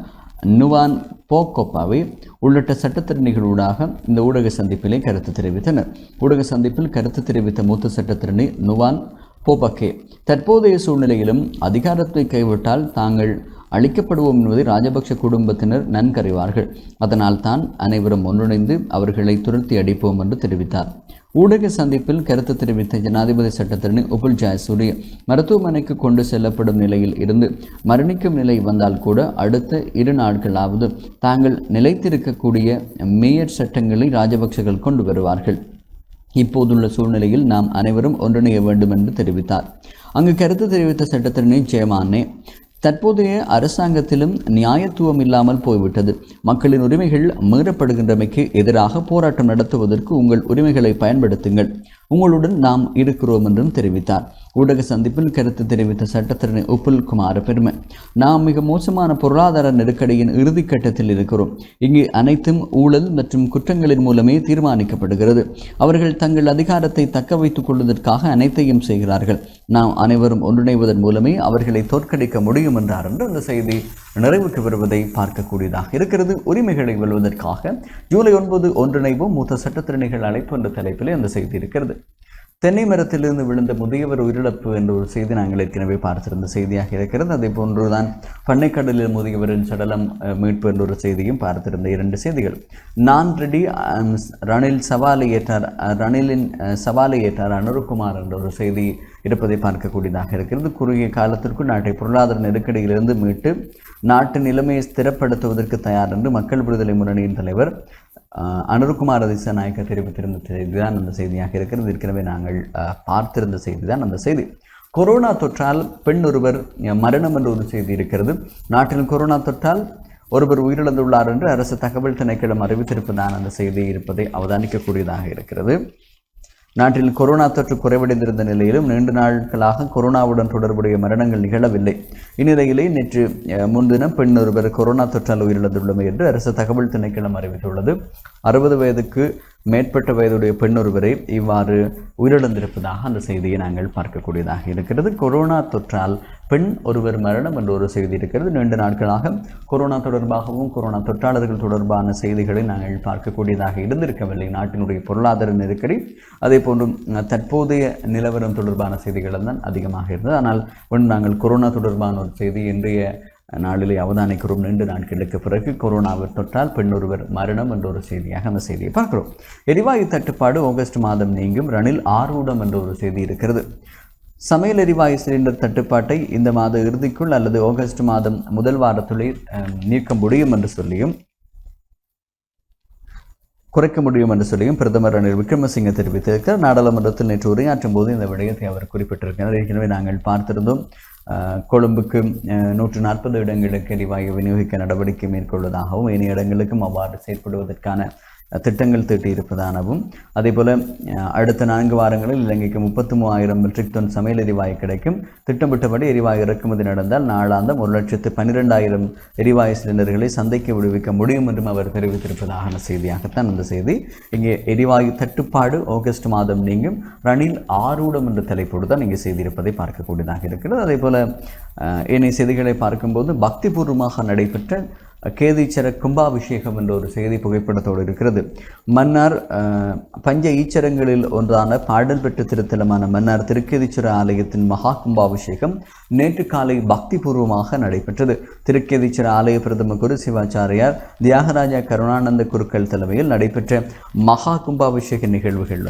நுவான் போக்கோப்பாவை உள்ளிட்ட சட்டத்திறனிகளூடாக இந்த ஊடக சந்திப்பிலே கருத்து தெரிவித்தனர். ஊடக சந்திப்பில் கருத்து தெரிவித்த மூத்த சட்டத்திறனி நுவான் போபக்கே, தற்போதைய சூழ்நிலையிலும் அதிகாரத்தை கைவிட்டால் தாங்கள் அளிக்கப்படுவோம் என்பதை ராஜபக்ஷ குடும்பத்தினர் நன்கறிவார்கள். அதனால் தான் அனைவரும் ஒன்றிணைந்து அவர்களை துரத்தி அடிப்போம் என்று தெரிவித்தார். ஊடக சந்திப்பில் கருத்து தெரிவித்த ஜனாதிபதி சட்டத்திறனி உப்புல் ஜெயசூரிய, மருத்துவமனைக்கு கொண்டு செல்லப்படும் நிலையில் இருந்து மரணிக்கும் நிலை வந்தால் கூட அடுத்த 2 நாட்களாவது தாங்கள் நிலைத்திருக்கக்கூடிய மேயர் சட்டங்களை ராஜபக்ஷர்கள் கொண்டு வருவார்கள். இப்போதுள்ள சூழ்நிலையில் நாம் அனைவரும் ஒன்றிணைய வேண்டும் என்று தெரிவித்தார். அங்கு கருத்து தெரிவித்த சட்டத்திறனி ஜெயமானே, தற்போதைய அரசாங்கத்திலும் நியாயத்துவம் இல்லாமல் போய்விட்டது. மக்களின் உரிமைகள் மீறப்படுகின்றமைக்கு எதிராக போராட்டம் நடத்துவதற்கு உங்கள் உரிமைகளை பயன்படுத்துங்கள். உங்களுடன் நாம் இருக்கிறோம் என்றும் தெரிவித்தார். ஊடக சந்திப்பில் கருத்து தெரிவித்த சட்டத்திறனி உப்புல் குமார பெருமை, நாம் மிக மோசமான பொருளாதார நெருக்கடியின் இறுதிக்கட்டத்தில் இருக்கிறோம். இங்கு அனைத்தும் ஊழல் மற்றும் குற்றங்களின் மூலமே தீர்மானிக்கப்படுகிறது. அவர்கள் தங்கள் அதிகாரத்தை தக்க வைத்துக் கொள்வதற்காக அனைத்தையும் செய்கிறார்கள். நாம் அனைவரும் ஒன்றிணைவதன் மூலமே அவர்களை தோற்கடிக்க முடியும் என்றார் என்று அந்த செய்தி நிறைவுக்கு வருவதை பார்க்கக்கூடியதாக இருக்கிறது. உரிமைகளை வெல்வதற்காக ஜூலை 9 ஒன்றிணைவும் மூத்த சட்டத்திறனிகள் அழைப்பு என்ற தலைப்பிலே அந்த செய்தி இருக்கிறது. தென்னை மரத்திலிருந்து விழுந்த முதியவர் உயிரிழப்பு என்ற ஒரு செய்தி நாங்கள் ஏற்கனவே பார்த்திருந்த செய்தியாக இருக்கிறது. அதே போன்றுதான் பண்ணைக்கடலில் முதியவரின் சடலம் மீட்பு என்ற ஒரு செய்தியும் பார்த்திருந்த 2 செய்திகள். நான் ரெடி, ரணில் சவாலை ஏற்றார், ரணிலின் சவாலை ஏற்றார் அனுருகுமார் என்ற ஒரு செய்தி இருப்பதை பார்க்கக்கூடியதாக இருக்கிறது. குறுகிய காலத்திற்கு நாட்டை பொருளாதார நெருக்கடியிலிருந்து மீட்டு நாட்டு நிலைமையை ஸ்திரப்படுத்துவதற்கு தயார் என்று மக்கள் விடுதலை முன்னணியின் தலைவர் அனுருகுமார திசாநாயக்க தெரிவித்திருந்த செய்திதான் அந்த செய்தியாக இருக்கிறது. ஏற்கனவே நாங்கள் பார்த்திருந்த செய்திதான் அந்த செய்தி. கொரோனா தொற்றால் பெண் ஒருவர் மரணம் என்ற ஒரு செய்தி இருக்கிறது. நாட்டில் கொரோனா தொற்றால் ஒருவர் உயிரிழந்துள்ளார் என்று அரசு தகவல் திணைக்களம் அறிவித்திருப்பதான அந்த செய்தி இருப்பதை அவதானிக்கக்கூடியதாக இருக்கிறது. நாட்டில் கொரோனா தொற்று குறைவடைந்திருந்த நிலையிலும் நீண்ட நாட்களாக கொரோனாவுடன் தொடர்புடைய மரணங்கள் நிகழவில்லை. இந்நிலையிலே நேற்று முன்தினம் பெண் ஒருவர் கொரோனா தொற்றால் உயிரிழந்துள்ளமை என்று அரசு தகவல் திணைக்களம் அறிவித்துள்ளது. 60 வயதுக்கு மேற்பட்ட வயதுடைய பெண் ஒருவரை இவ்வாறு உயிரிழந்திருப்பதாக அந்த செய்தியை நாங்கள் பார்க்கக்கூடியதாக இருக்கிறது. கொரோனா தொற்றால் பெண் ஒருவர் மரணம் என்ற ஒரு செய்தி இருக்கிறது. 2 நாட்களாக கொரோனா தொடர்பாகவும் கொரோனா தொற்றாளர்கள் தொடர்பான செய்திகளை நாங்கள் பார்க்கக்கூடியதாக இருந்திருக்கவில்லை. நாட்டினுடைய பொருளாதார நெருக்கடி அதே போன்று தற்போதைய நிலவரம் தொடர்பான செய்திகள் தான் அதிகமாக இருந்தது. ஆனால் நாங்கள் கொரோனா தொடர்பான ஒரு செய்தி இன்றைய நாளிலே அவதானிக்கிறோம். 2 நாட்களுக்கு பிறகு கொரோனாவை தொற்றால் பெண் ஒருவர் மரணம் என்ற ஒரு செய்தியாக அந்த செய்தியை பார்க்கிறோம். எரிவாயு தட்டுப்பாடு ஆகஸ்ட் மாதம் நீங்கும், ரணில் ஆரூடம் என்ற ஒரு செய்தி இருக்கிறது. சமையல் எரிவாயு சிலிண்டர் தட்டுப்பாட்டை இந்த மாத இறுதிக்குள் அல்லது ஆகஸ்ட் மாதம் முதல் வாரத்துள்ளே நீக்க முடியும் என்று சொல்லியும் குறைக்க முடியும் என்று சொல்லியும் பிரதமர் ரணில் விக்ரமசிங்கே தெரிவித்திருக்கிறார். நாடாளுமன்றத்தில் நேற்று உரையாற்றும் போது இந்த விடயத்தை அவர் குறிப்பிட்டிருக்கிறார். ஏற்கனவே நாங்கள் பார்த்திருந்தோம். கொழும்புக்கு 140 இடங்களுக்கு எரிவாயு விநியோகிக்க நடவடிக்கை மேற்கொள்வதாகவும் ஏனைய இடங்களுக்கும் அவ்வாறு செயற்படுவதற்கான திட்டங்கள் தீட்டியிருப்பதாகவும் அதேபோல் அடுத்த 4 வாரங்களில் இலங்கைக்கு 33,000 மெட்ரிக் டன் சமையல் எரிவாயு கிடைக்கும். திட்டமிட்டபடி எரிவாயு இறக்குமதி நடந்தால் நாளாந்தம் 1,12,000 எரிவாயு சிலிண்டர்களை சந்தைக்கு விடுவிக்க முடியும் என்றும் அவர் தெரிவித்திருப்பதான செய்தியாகத்தான் அந்த செய்தி. இங்கே எரிவாயு தட்டுப்பாடு ஆகஸ்ட் மாதம் நீங்கும், ரணில் ஆரூடம் என்ற தலைப்போடு தான் இங்கே செய்திருப்பதை பார்க்கக்கூடியதாக இருக்கிறது. அதே போல் ஏனைய செய்திகளை பார்க்கும்போது பக்திபூர்வமாக நடைபெற்ற கேதீச்சர கும்பாபிஷேகம் என்ற ஒரு செய்தி புகைப்படத்தோடு இருக்கிறது. மன்னார் பஞ்ச ஈச்சரங்களில் ஒன்றான பாடல் பெற்ற திருத்தலமான மன்னார் திருக்கேதீச்சர ஆலயத்தின் மகா கும்பாபிஷேகம் நேற்று காலை பக்திபூர்வமாக நடைபெற்றது. திருக்கேதீச்சர ஆலய பிரதம குரு சிவாச்சாரியார் தியாகராஜா கருணானந்த குருக்கள் தலைமையில் நடைபெற்ற மகா கும்பாபிஷேக நிகழ்வுகள்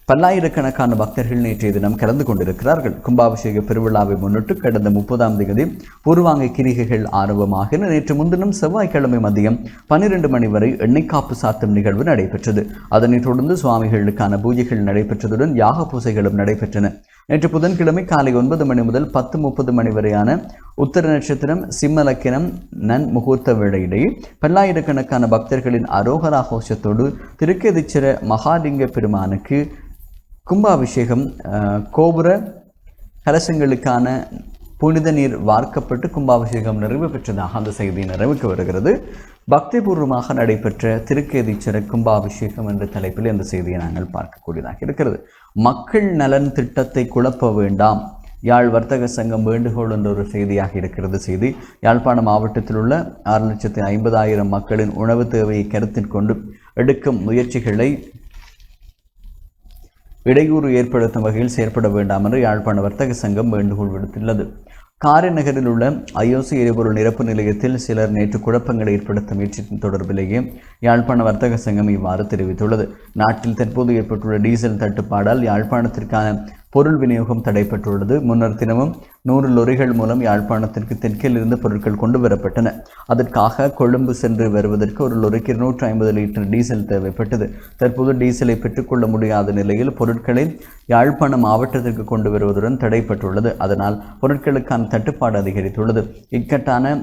பல்லாயிரக்கணக்கான பக்தர்கள் நேற்றைய தினம் கலந்து கொண்டிருக்கிறார்கள். கும்பாபிஷேக பெருவிழாவை முன்னிட்டு கடந்த 30ஆம் தேதி பூர்வாங்க கிரிகைகள் ஆரம்பமாகின. நேற்று முன்தினம் செவ்வாய்க்கிழமை மதியம் 12 மணி வரை எண்ணெய் காப்பு சாத்தும் நிகழ்வு நடைபெற்றது. அதனைத் தொடர்ந்து சுவாமிகளுக்கான பூஜைகள் நடைபெற்றதுடன் யாக பூசைகளும் நடைபெற்றன. நேற்று புதன்கிழமை காலை 9 மணி முதல் 10:30 மணி வரையான உத்தர நட்சத்திரம் சிம்மலக்கினம் நன் முகூர்த்த வேளையிடையே பல்லாயிரக்கணக்கான பக்தர்களின் அரோகரா கோஷத்தோடு திருக்கேதீச்சர மகாலிங்க பெருமானுக்கு கும்பாபிஷேகம் கோபுர கலசங்களுக்கான புனித நீர் வார்க்கப்பட்டு கும்பாபிஷேகம் நிறைவு பெற்றதாக அந்த செய்தி நிறைவுக்கு வருகிறது. பக்திபூர்வமாக நடைபெற்ற திருக்கேதீச்சர கும்பாபிஷேகம் என்ற தலைப்பில் இந்த செய்தியை நாங்கள் பார்க்கக்கூடியதாக இருக்கிறது. மக்கள் நலன் திட்டத்தை குழப்ப வேண்டாம், யாழ் வர்த்தக சங்கம் வேண்டுகோள் என்ற ஒரு செய்தியாக இருக்கிறது. செய்தி யாழ்ப்பாண மாவட்டத்தில் உள்ள 6,50,000 மக்களின் உணவு தேவையை கருத்தில் கொண்டு எடுக்கும் முயற்சிகளை இடையூறு ஏற்படுத்தும் வகையில் செயற்பட வேண்டாம் என்று யாழ்ப்பாண வர்த்தக சங்கம் வேண்டுகோள் விடுத்துள்ளது. காரைநகரில் உள்ள ஐஓசி எரிபொருள் நிரப்பு நிலையத்தில் சிலர் நேற்று குழப்பங்களை ஏற்படுத்த முயற்சி தொடர்பிலேயே யாழ்ப்பாண வர்த்தக சங்கம் இவ்வாறு தெரிவித்துள்ளது. நாட்டில் தற்போது ஏற்பட்டுள்ள டீசல் தட்டுப்பாடால் யாழ்ப்பாணத்திற்கான பொருள் விநியோகம் தடைப்பட்டுள்ளது. முன்னர் தினமும் 100 லொரிகள் மூலம் யாழ்ப்பாணத்திற்கு தெற்கில் இருந்து பொருட்கள் கொண்டு வரப்பட்டன. அதற்காக கொழும்பு சென்று வருவதற்கு ஒரு லொரிக்கு 250 லிட்டர் டீசல் தேவைப்பட்டது. தற்போது டீசலை பெற்றுக்கொள்ள முடியாத நிலையில் பொருட்களை யாழ்ப்பாண மாவட்டத்திற்கு கொண்டு வருவதுடன் தடைப்பட்டுள்ளது. அதனால் பொருட்களுக்கான தட்டுப்பாடு அதிகரித்துள்ளது. இக்கட்டான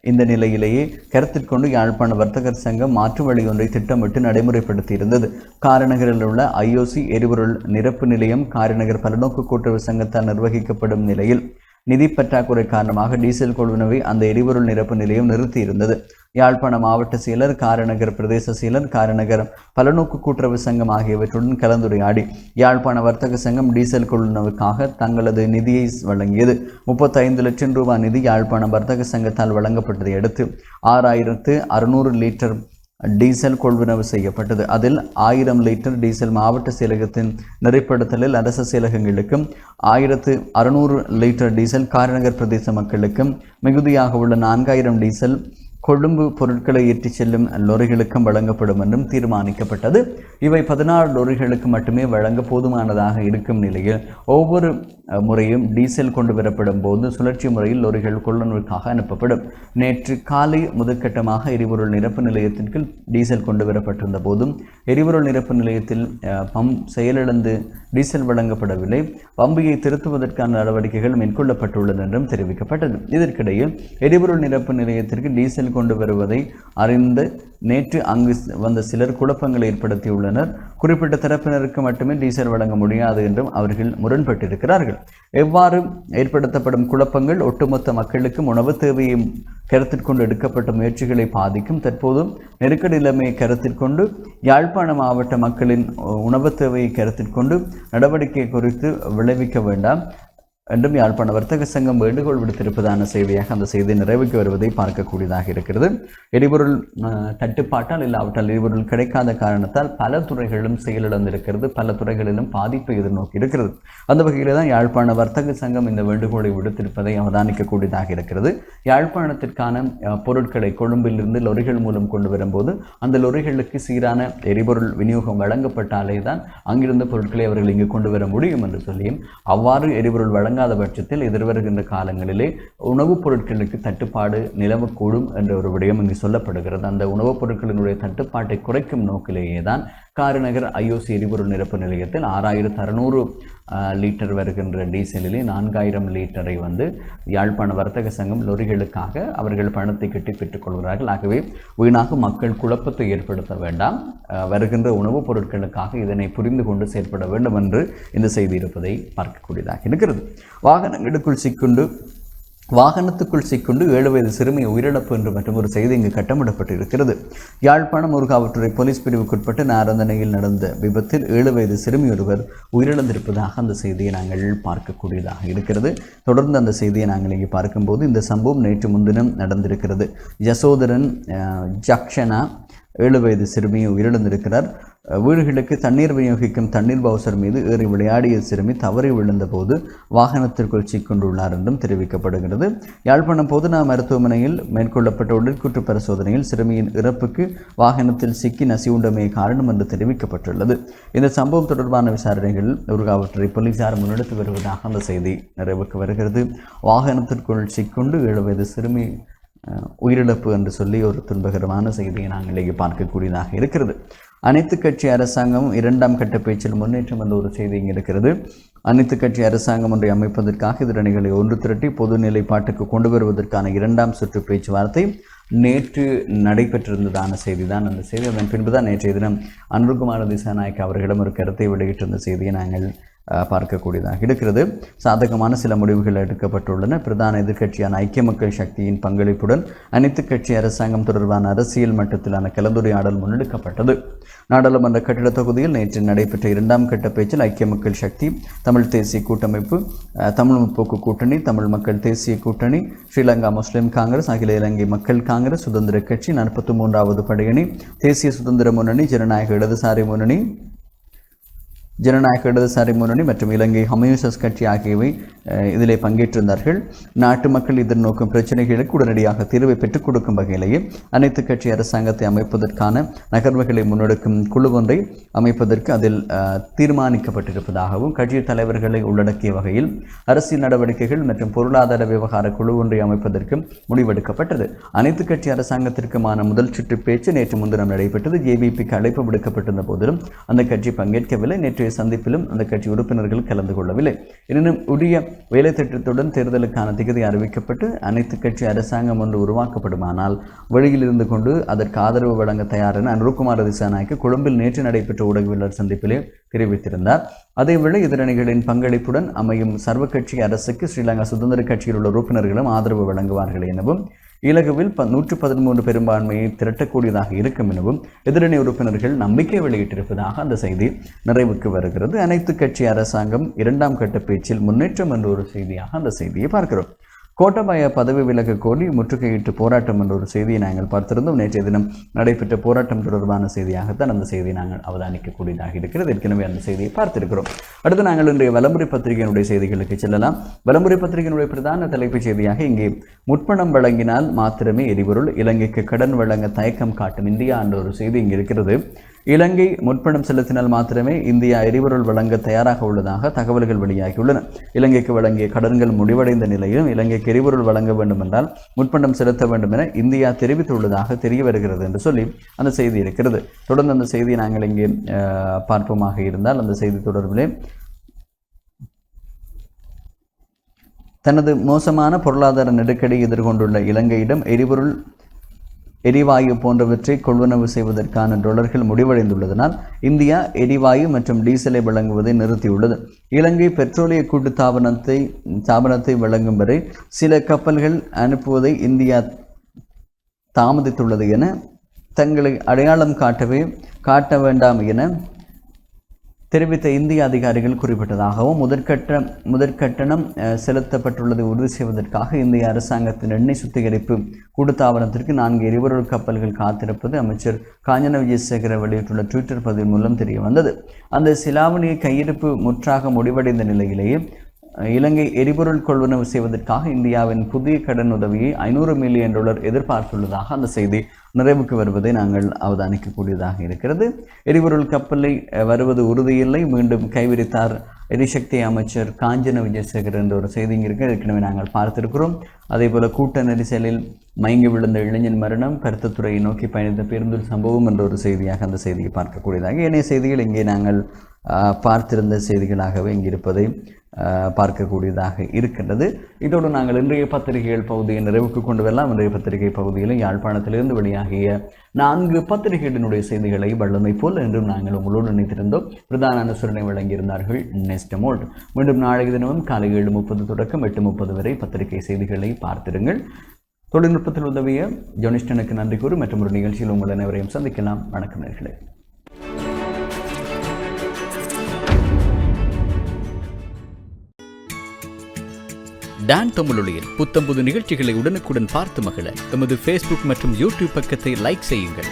இந்த நிலையிலேயே கருத்தில் கொண்டு யாழ்ப்பாண வர்த்தகர் சங்கம் மாற்று வழி ஒன்றை திட்டமிட்டு நடைமுறைப்படுத்தியிருந்தது. காரைநகரில் உள்ள ஐஓசி எரிபொருள் நிரப்பு நிலையம் காரைநகர் பலநோக்கு கூட்டுறவு சங்கத்தால் நிர்வகிக்கப்படும் நிலையில் நிதி பற்றாக்குறை காரணமாக டீசல் கொள்வனவை அந்த எரிபொருள் நிரப்பு நிலையம் நிறுத்தியிருந்தது. யாழ்ப்பாண மாவட்ட செயலர், காரைநகர் பிரதேச செயலர், காரைநகர் பலநோக்கு கூட்டுறவு சங்கம் ஆகியவற்றுடன் கலந்துரையாடி யாழ்ப்பாண வர்த்தக சங்கம் டீசல் கொள்வனவுக்காக தங்களது நிதியை வழங்கியது. 35 லட்சம் ரூபாய் நிதி யாழ்ப்பாண வர்த்தக சங்கத்தால் வழங்கப்பட்டதை அடுத்து 6,600 லிட்டர் டீசல் கொள்வனவு செய்யப்பட்டது. அதில் 1000 லிட்டர் டீசல் மாவட்ட செயலகத்தின் நெறிப்படுத்தலில் அரசு செயலகங்களுக்கும் 1,600 லிட்டர் டீசல் காரைநகர் பிரதேச மக்களுக்கும் மிகுதியாக உள்ள 4,000 டீசல் கொழும்பு பொருட்களை ஏற்றிச் செல்லும் லொரிகளுக்கும் வழங்கப்படும் என்றும் தீர்மானிக்கப்பட்டது. இவை 16 லொரிகளுக்கு மட்டுமே வழங்க போதுமானதாக இருக்கும் நிலையில் ஒவ்வொரு முறையும் டீசல் கொண்டு வரப்படும் போது சுழற்சி முறையில் லொரிகள் கொள்ளுநருக்காக அனுப்பப்படும். நேற்று காலை முதற்கட்டமாக எரிபொருள் நிரப்பு நிலையத்திற்கு டீசல் கொண்டு வரப்பட்டிருந்த போதும் எரிபொருள் நிரப்பு நிலையத்தில் பம்ப் செயலிழந்து டீசல் வழங்கப்படவில்லை. பம்பியை திருத்துவதற்கான நடவடிக்கைகள் மேற்கொள்ளப்பட்டுள்ளது என்றும் தெரிவிக்கப்பட்டது. இதற்கிடையில் எரிபொருள் நிரப்பு நிலையத்திற்கு டீசல் கொண்டு வருவதை அறிந்து நேற்று அங்கு வந்த சிலர் குழப்பங்களை ஏற்படுத்தியுள்ளனர். குறிப்பிட்ட தரப்பினருக்கு மட்டுமே டீசல் வழங்க முடியாது என்றும் அவர்கள் முரண்பட்டிருக்கிறார்கள். எவ்வாறு ஏற்படுத்தப்படும் குழப்பங்கள் ஒட்டுமொத்த மக்களுக்கும் உணவு தேவையை கருத்திற்கொண்டு எடுக்கப்பட்ட முயற்சிகளை பாதிக்கும். தற்போதும் நெருக்கடி நிலைமையை கருத்திற்கொண்டு யாழ்ப்பாண மாவட்ட மக்களின் உணவு தேவையை கருத்திற்கொண்டு நடவடிக்கை குறித்து விளைவிக்க வேண்டாம் என்றும் யாழ்ப்பாண வர்த்தக சங்கம் வேண்டுகோள் விடுத்திருப்பதான செய்தியாக அந்த செய்தி நிறைவுக்கு வருவதை பார்க்கக்கூடியதாக இருக்கிறது. எரிபொருள் தட்டுப்பாட்டால் இல்லாவிட்டால் எரிபொருள் கிடைக்காத காரணத்தால் பல துறைகளிலும் செயலிழந்திருக்கிறது, பல துறைகளிலும் பாதிப்பை எதிர்நோக்கி இருக்கிறது. அந்த வகையில் தான் யாழ்ப்பாண வர்த்தக சங்கம் இந்த வேண்டுகோளை விடுத்திருப்பதை அவதானிக்கக்கூடியதாக இருக்கிறது. யாழ்ப்பாணத்திற்கான பொருட்களை கொழும்பிலிருந்து லொரிகள் மூலம் கொண்டு வரும்போது அந்த லொரிகளுக்கு சீரான எரிபொருள் விநியோகம் வழங்கப்பட்டாலே தான் அங்கிருந்த பொருட்களை அவர்கள் இங்கு கொண்டு வர முடியும் என்று சொல்லியும், அவ்வாறு எரிபொருள் வழங்காத பட்சத்தில் எதிர்வருகின்ற காலங்களிலே உணவுப் பொருட்களுக்கு தட்டுப்பாடு நிலவக்கூடும் என்ற ஒரு விடயம் இங்கு சொல்லப்படுகிறது. அந்த உணவுப் பொருட்களினுடைய தட்டுப்பாட்டை குறைக்கும் நோக்கிலேயே தான் காரிநகர் ஐஓசி எரிபொருள் நிரப்பு நிலையத்தில் 6600 லிட்டர் வருகின்ற டீசலிலே 4000 லிட்டரை யாழ்ப்பாண வர்த்தக சங்கம் லொரிகளுக்காக அவர்கள் பணத்தை கட்டி பெற்றுக் கொள்கிறார்கள். ஆகவே வீணாக மக்கள் குழப்பத்தை ஏற்படுத்த வேண்டாம், வருகின்ற உணவுப் பொருட்களுக்காக இதனை புரிந்து கொண்டு செயற்பட வேண்டும் என்று இந்த செய்தி இருப்பதை பார்க்கக்கூடியதாக இருக்கிறது. வாகனத்துக்குள் சிக்கொண்டு 7 வயது சிறுமி உயிரிழப்பு என்று மற்றும் ஒரு செய்தி இங்கு கட்டமிடப்பட்டிருக்கிறது. யாழ்ப்பாணம் முருகாவற்றுறை போலீஸ் பிரிவுக்குட்பட்டு நாரந்தனையில் நடந்த விபத்தில் 7 வயது சிறுமி ஒருவர் உயிரிழந்திருப்பதாக அந்த செய்தியை நாங்கள் பார்க்கக்கூடியதாக இருக்கிறது. தொடர்ந்து அந்த செய்தியை நாங்கள் இங்கே பார்க்கும்போது இந்த சம்பவம் நேற்று முன்தினம் நடந்திருக்கிறது. யசோதரன் ஜக்ஷனா 7 வயது சிறுமியை உயிரிழந்திருக்கிறார். வீடுகளுக்கு தண்ணீர் விநியோகிக்கும் தண்ணீர் பவுசர் மீது ஏறி விளையாடிய சிறுமி தவறி விழுந்தபோது வாகனத்திற்குள் சிக்கொண்டுள்ளார் என்றும் தெரிவிக்கப்படுகிறது. யாழ்ப்பாணம் பொதுநா மருத்துவமனையில் மேற்கொள்ளப்பட்ட உடற்கூற்று பரிசோதனையில் சிறுமியின் இறப்புக்கு வாகனத்தில் சிக்கி நசியுண்டமே காரணம் என்று தெரிவிக்கப்பட்டுள்ளது. இந்த சம்பவம் தொடர்பான விசாரணைகள் முருகாவற்றுறை போலீசார் முன்னெடுத்து வருவதாக அந்த செய்தி நிறைவுக்கு வருகிறது. வாகனத்திற்குள் சிக்கொண்டு 7 வயது சிறுமி உயிரிழப்பு என்று சொல்லி ஒரு துன்பகரமான செய்தியை நாங்கள் இங்கே பார்க்கக்கூடியதாக இருக்கிறது. அனைத்து கட்சி அரசாங்கமும் 2ஆம் கட்ட பேச்சில் முன்னேற்றம் என்ற ஒரு செய்தி இங்கே இருக்கிறது. அனைத்து கட்சி அரசாங்கம் ஒன்றை அமைப்பதற்காக எதிரணிகளை ஒன்று திரட்டி பொது நிலைப்பாட்டுக்கு கொண்டு வருவதற்கான 2ஆம் சுற்று பேச்சுவார்த்தை நேற்று நடைபெற்றிருந்ததான செய்தி தான் அந்த செய்தி. அதன் பின்புதான் நேற்றைய தினம் அனுர்குமார திசாநாயக்க அவர்களிடம் ஒரு கருத்தை வெளியிட்டிருந்த செய்தியை நாங்கள் பார்க்கக்கூடியதாக இருக்கிறது. சாதகமான சில முடிவுகள் எடுக்கப்பட்டுள்ளன. பிரதான எதிர்க்கட்சியான ஐக்கிய மக்கள் சக்தியின் பங்களிப்புடன் அனைத்து கட்சி அரசாங்கம் தொடர்பான அரசியல் மட்டத்திலான கலந்துரையாடல் முன்னெடுக்கப்பட்டது. நாடாளுமன்ற கட்டிட தொகுதியில் நேற்று நடைபெற்ற 2ஆம் கட்ட பேச்சில் ஐக்கிய மக்கள் சக்தி, தமிழ் தேசிய கூட்டமைப்பு, தமிழ் முற்போக்கு கூட்டணி, தமிழ் மக்கள் தேசிய கூட்டணி, ஸ்ரீலங்கா முஸ்லிம் காங்கிரஸ், அகில இலங்கை மக்கள் காங்கிரஸ், சுதந்திர கட்சி, 43வது படையணி, தேசிய சுதந்திர முன்னணி, ஜனநாயக இடதுசாரி முன்னணி மற்றும் இலங்கை கம்யூனிஸ்ட் கட்சி ஆகியவை இதிலே பங்கேற்றிருந்தார்கள். நாட்டு மக்கள் எதிர்நோக்கும் பிரச்சனைகளுக்கு உடனடியாக தீர்வை பெற்றுக் கொடுக்கும் வகையிலேயே அனைத்து கட்சி அரசாங்கத்தை அமைப்பதற்கான நகர்வுகளை முன்னெடுக்கும் குழு ஒன்றை அமைப்பதற்கு அதில் தீர்மானிக்கப்பட்டிருப்பதாகவும், கட்சி தலைவர்களை உள்ளடக்கிய வகையில் அரசியல் நடவடிக்கைகள் மற்றும் பொருளாதார விவகார குழு ஒன்றை அமைப்பதற்கு முடிவெடுக்கப்பட்டது. அனைத்து கட்சி அரசாங்கத்திற்குமான முதல் சுற்று பேச்சு நேற்று முன்தினம் நடைபெற்றது. ஜேவிபிக்கு அழைப்பு விடுக்கப்பட்டிருந்த போதிலும் அந்த கட்சி பங்கேற்கவில்லை. நேற்றைய சந்திப்பிலும் அந்த கட்சி உறுப்பினர்கள் கலந்து கொள்ளவில்லை. எனினும் உரிய வேலை திட்டத்துடன் தேர்தலுக்கான திகதி அறிவிக்கப்பட்டு அனைத்து கட்சி அரசாங்கம் ஒன்று உருவாக்கப்படுமானால் வெளியில் இருந்து கொண்டு அதற்கு ஆதரவு வழங்க தயார் என அனுர்குமார திசாநாயக்க கொழும்பில் நேற்று நடைபெற்ற ஊடகவியலாளர் சந்திப்பிலே தெரிவித்திருந்தார். அதேவேளை எதிரணிகளின் பங்களிப்புடன் அமையும் சர்வ கட்சி அரசுக்கு ஸ்ரீலங்கா சுதந்திர கட்சியில் உள்ள உறுப்பினர்களும் ஆதரவு வழங்குவார்கள் எனவும், இலகுவில் 113 பெரும்பான்மையை திரட்டக்கூடியதாக இருக்கும் எனவும் எதிரணி உறுப்பினர்கள் நம்பிக்கை வெளியிட்டிருப்பதாக அந்த செய்தி நிறைவுக்கு வருகிறது. அனைத்து கட்சி அரசாங்கம் 2ஆம் கட்ட பேச்சில் முன்னேற்றம் என்ற ஒரு செய்தியாக அந்த செய்தியை பார்க்கிறோம். கோட்டாபய பதவி விலக கோரி முற்றுகையிட்டு போராட்டம் என்ற ஒரு செய்தியை நாங்கள் பார்த்திருந்தோம். நேற்றைய தினம் நடைபெற்ற போராட்டம் தொடர்பான செய்தியாகத்தான் அந்த செய்தியை நாங்கள் அவதானிக்கக்கூடியதாக இருக்கிறது. ஏற்கனவே அந்த செய்தியை பார்த்திருக்கிறோம். அடுத்து நாங்கள் இன்றைய வலமுறை பத்திரிகையினுடைய செய்திகளுக்கு செல்லலாம். வலமுறை பத்திரிகையினுடைய பிரதான தலைப்புச் செய்தியாக இங்கே முற்பணம் வழங்கினால் மாத்திரமே எரிபொருள், இலங்கைக்கு கடன் வழங்க தயக்கம் காட்டும் இந்தியா என்ற ஒரு செய்தி இங்கே இருக்கிறது. இலங்கை முற்பணம் செலுத்தினால் மாத்திரமே இந்தியா எரிபொருள் வழங்க தயாராக உள்ளதாக தகவல்கள் வெளியாகியுள்ளன. இலங்கைக்கு வழங்கிய கடன்கள் முடிவடைந்த நிலையிலும் இலங்கைக்கு எரிபொருள் வழங்க வேண்டும் என்றால் முற்பணம் செலுத்த வேண்டும் என இந்தியா தெரிவித்துள்ளதாக தெரிய வருகிறது என்று சொல்லி அந்த செய்தி இருக்கிறது. தொடர்ந்து அந்த செய்தியை நாங்கள் இங்கே பார்ப்போமாக இருந்தால், அந்த செய்தி தொடர்பிலே தனது மோசமான பொருளாதார நெருக்கடி எதிர்கொண்டுள்ள இலங்கையிடம் எரிவாயு போன்றவற்றை கொள்வனவு செய்வதற்கான டாலர்கள் முடிவடைந்துள்ளதனால் இந்தியா எரிவாயு மற்றும் டீசலை வழங்குவதை நிறுத்தியுள்ளது. இலங்கை பெட்ரோலிய கூட்டு தாபனத்தை வழங்கும் வரை சில கப்பல்கள் அனுப்புவதை இந்தியா தாமதித்துள்ளது என தங்களை அடையாளம் காட்ட வேண்டாம் என தெரிவித்த இந்திய அதிகாரிகள் குறிப்பிட்டதாகவும் முதற்கட்டணம் செலுத்தப்பட்டுள்ளதை உறுதி செய்வதற்காக இந்திய அரசாங்கத்தின் எண்ணெய் சுத்திகரிப்பு கூட்டுத்தாபனத்திற்கு 4 எரிபொருள் கப்பல்கள் காத்திருப்பது அமைச்சர் காஞ்சன விஜயசேகர வெளியிட்டுள்ள ட்விட்டர் பதிவு மூலம் தெரிய வந்தது. அந்த சிலாவணி கையிருப்பு முற்றாக முடிவடைந்த நிலையிலேயே இலங்கை எரிபொருள் கொள்வனவு செய்வதற்காக இந்தியாவின் புதிய கடன் உதவியை $500 மில்லியன் எதிர்பார்த்துள்ளதாக அந்த செய்தி நிறைவுக்கு வருவதை நாங்கள் அவதானிக்கக்கூடியதாக இருக்கிறது. எரிபொருள் கப்பலை வருவது உறுதியில்லை, மீண்டும் கைவிரித்தார் எரிசக்தி அமைச்சர் காஞ்சன விஜயசேகர் என்ற ஒரு செய்தி இருக்கு, ஏற்கனவே நாங்கள் பார்த்திருக்கிறோம். அதே போல கூட்ட நெரிசலில் மயங்கி விழுந்த இளைஞன் மரணம், கருத்துத்துறையை நோக்கி பயணித்த பேருந்தில் சம்பவம் என்ற ஒரு செய்தியாக அந்த செய்தியை பார்க்கக்கூடியதாக, ஏனைய செய்திகள் இங்கே நாங்கள் பார்த்திருந்த செய்திகளாகவே இங்கிருப்பதை பார்க்கக்கூடியதாக இருக்கின்றது. இதோடு நாங்கள் இன்றைய பத்திரிகைகள் பகுதியை நிறைவுக்கு கொண்டு வரலாம். இன்றைய பத்திரிகை பகுதியில் யாழ்ப்பாணத்திலிருந்து வெளியாகிய 4 பத்திரிகைகளினுடைய செய்திகளை வல்லமை போல் என்றும் நாங்கள் உங்களோடு நினைத்திருந்தோம். பிரதான அனுசரணை வழங்கியிருந்தார்கள் நெஸ்டமோல்ட். மீண்டும் நாளைய தினமும் காலை 7:30 தொடக்கம் 8:30 வரை பத்திரிகை செய்திகளை பார்த்திருங்கள். தொழில்நுட்பத்தில் உதவிய ஜோனிஸ்டனுக்கு நன்றி கூறி மற்றும் ஒரு நிகழ்ச்சியில் உங்கள் அனைவரையும் சந்திக்கலாம். வணக்கம் நேயர்களே. டான் தமிழொலியில் புத்தம்புது நிகழ்ச்சிகளை உடனுக்குடன் பார்த்து மகிழ எமது Facebook மற்றும் YouTube பக்கத்தை லைக் செய்யுங்கள்.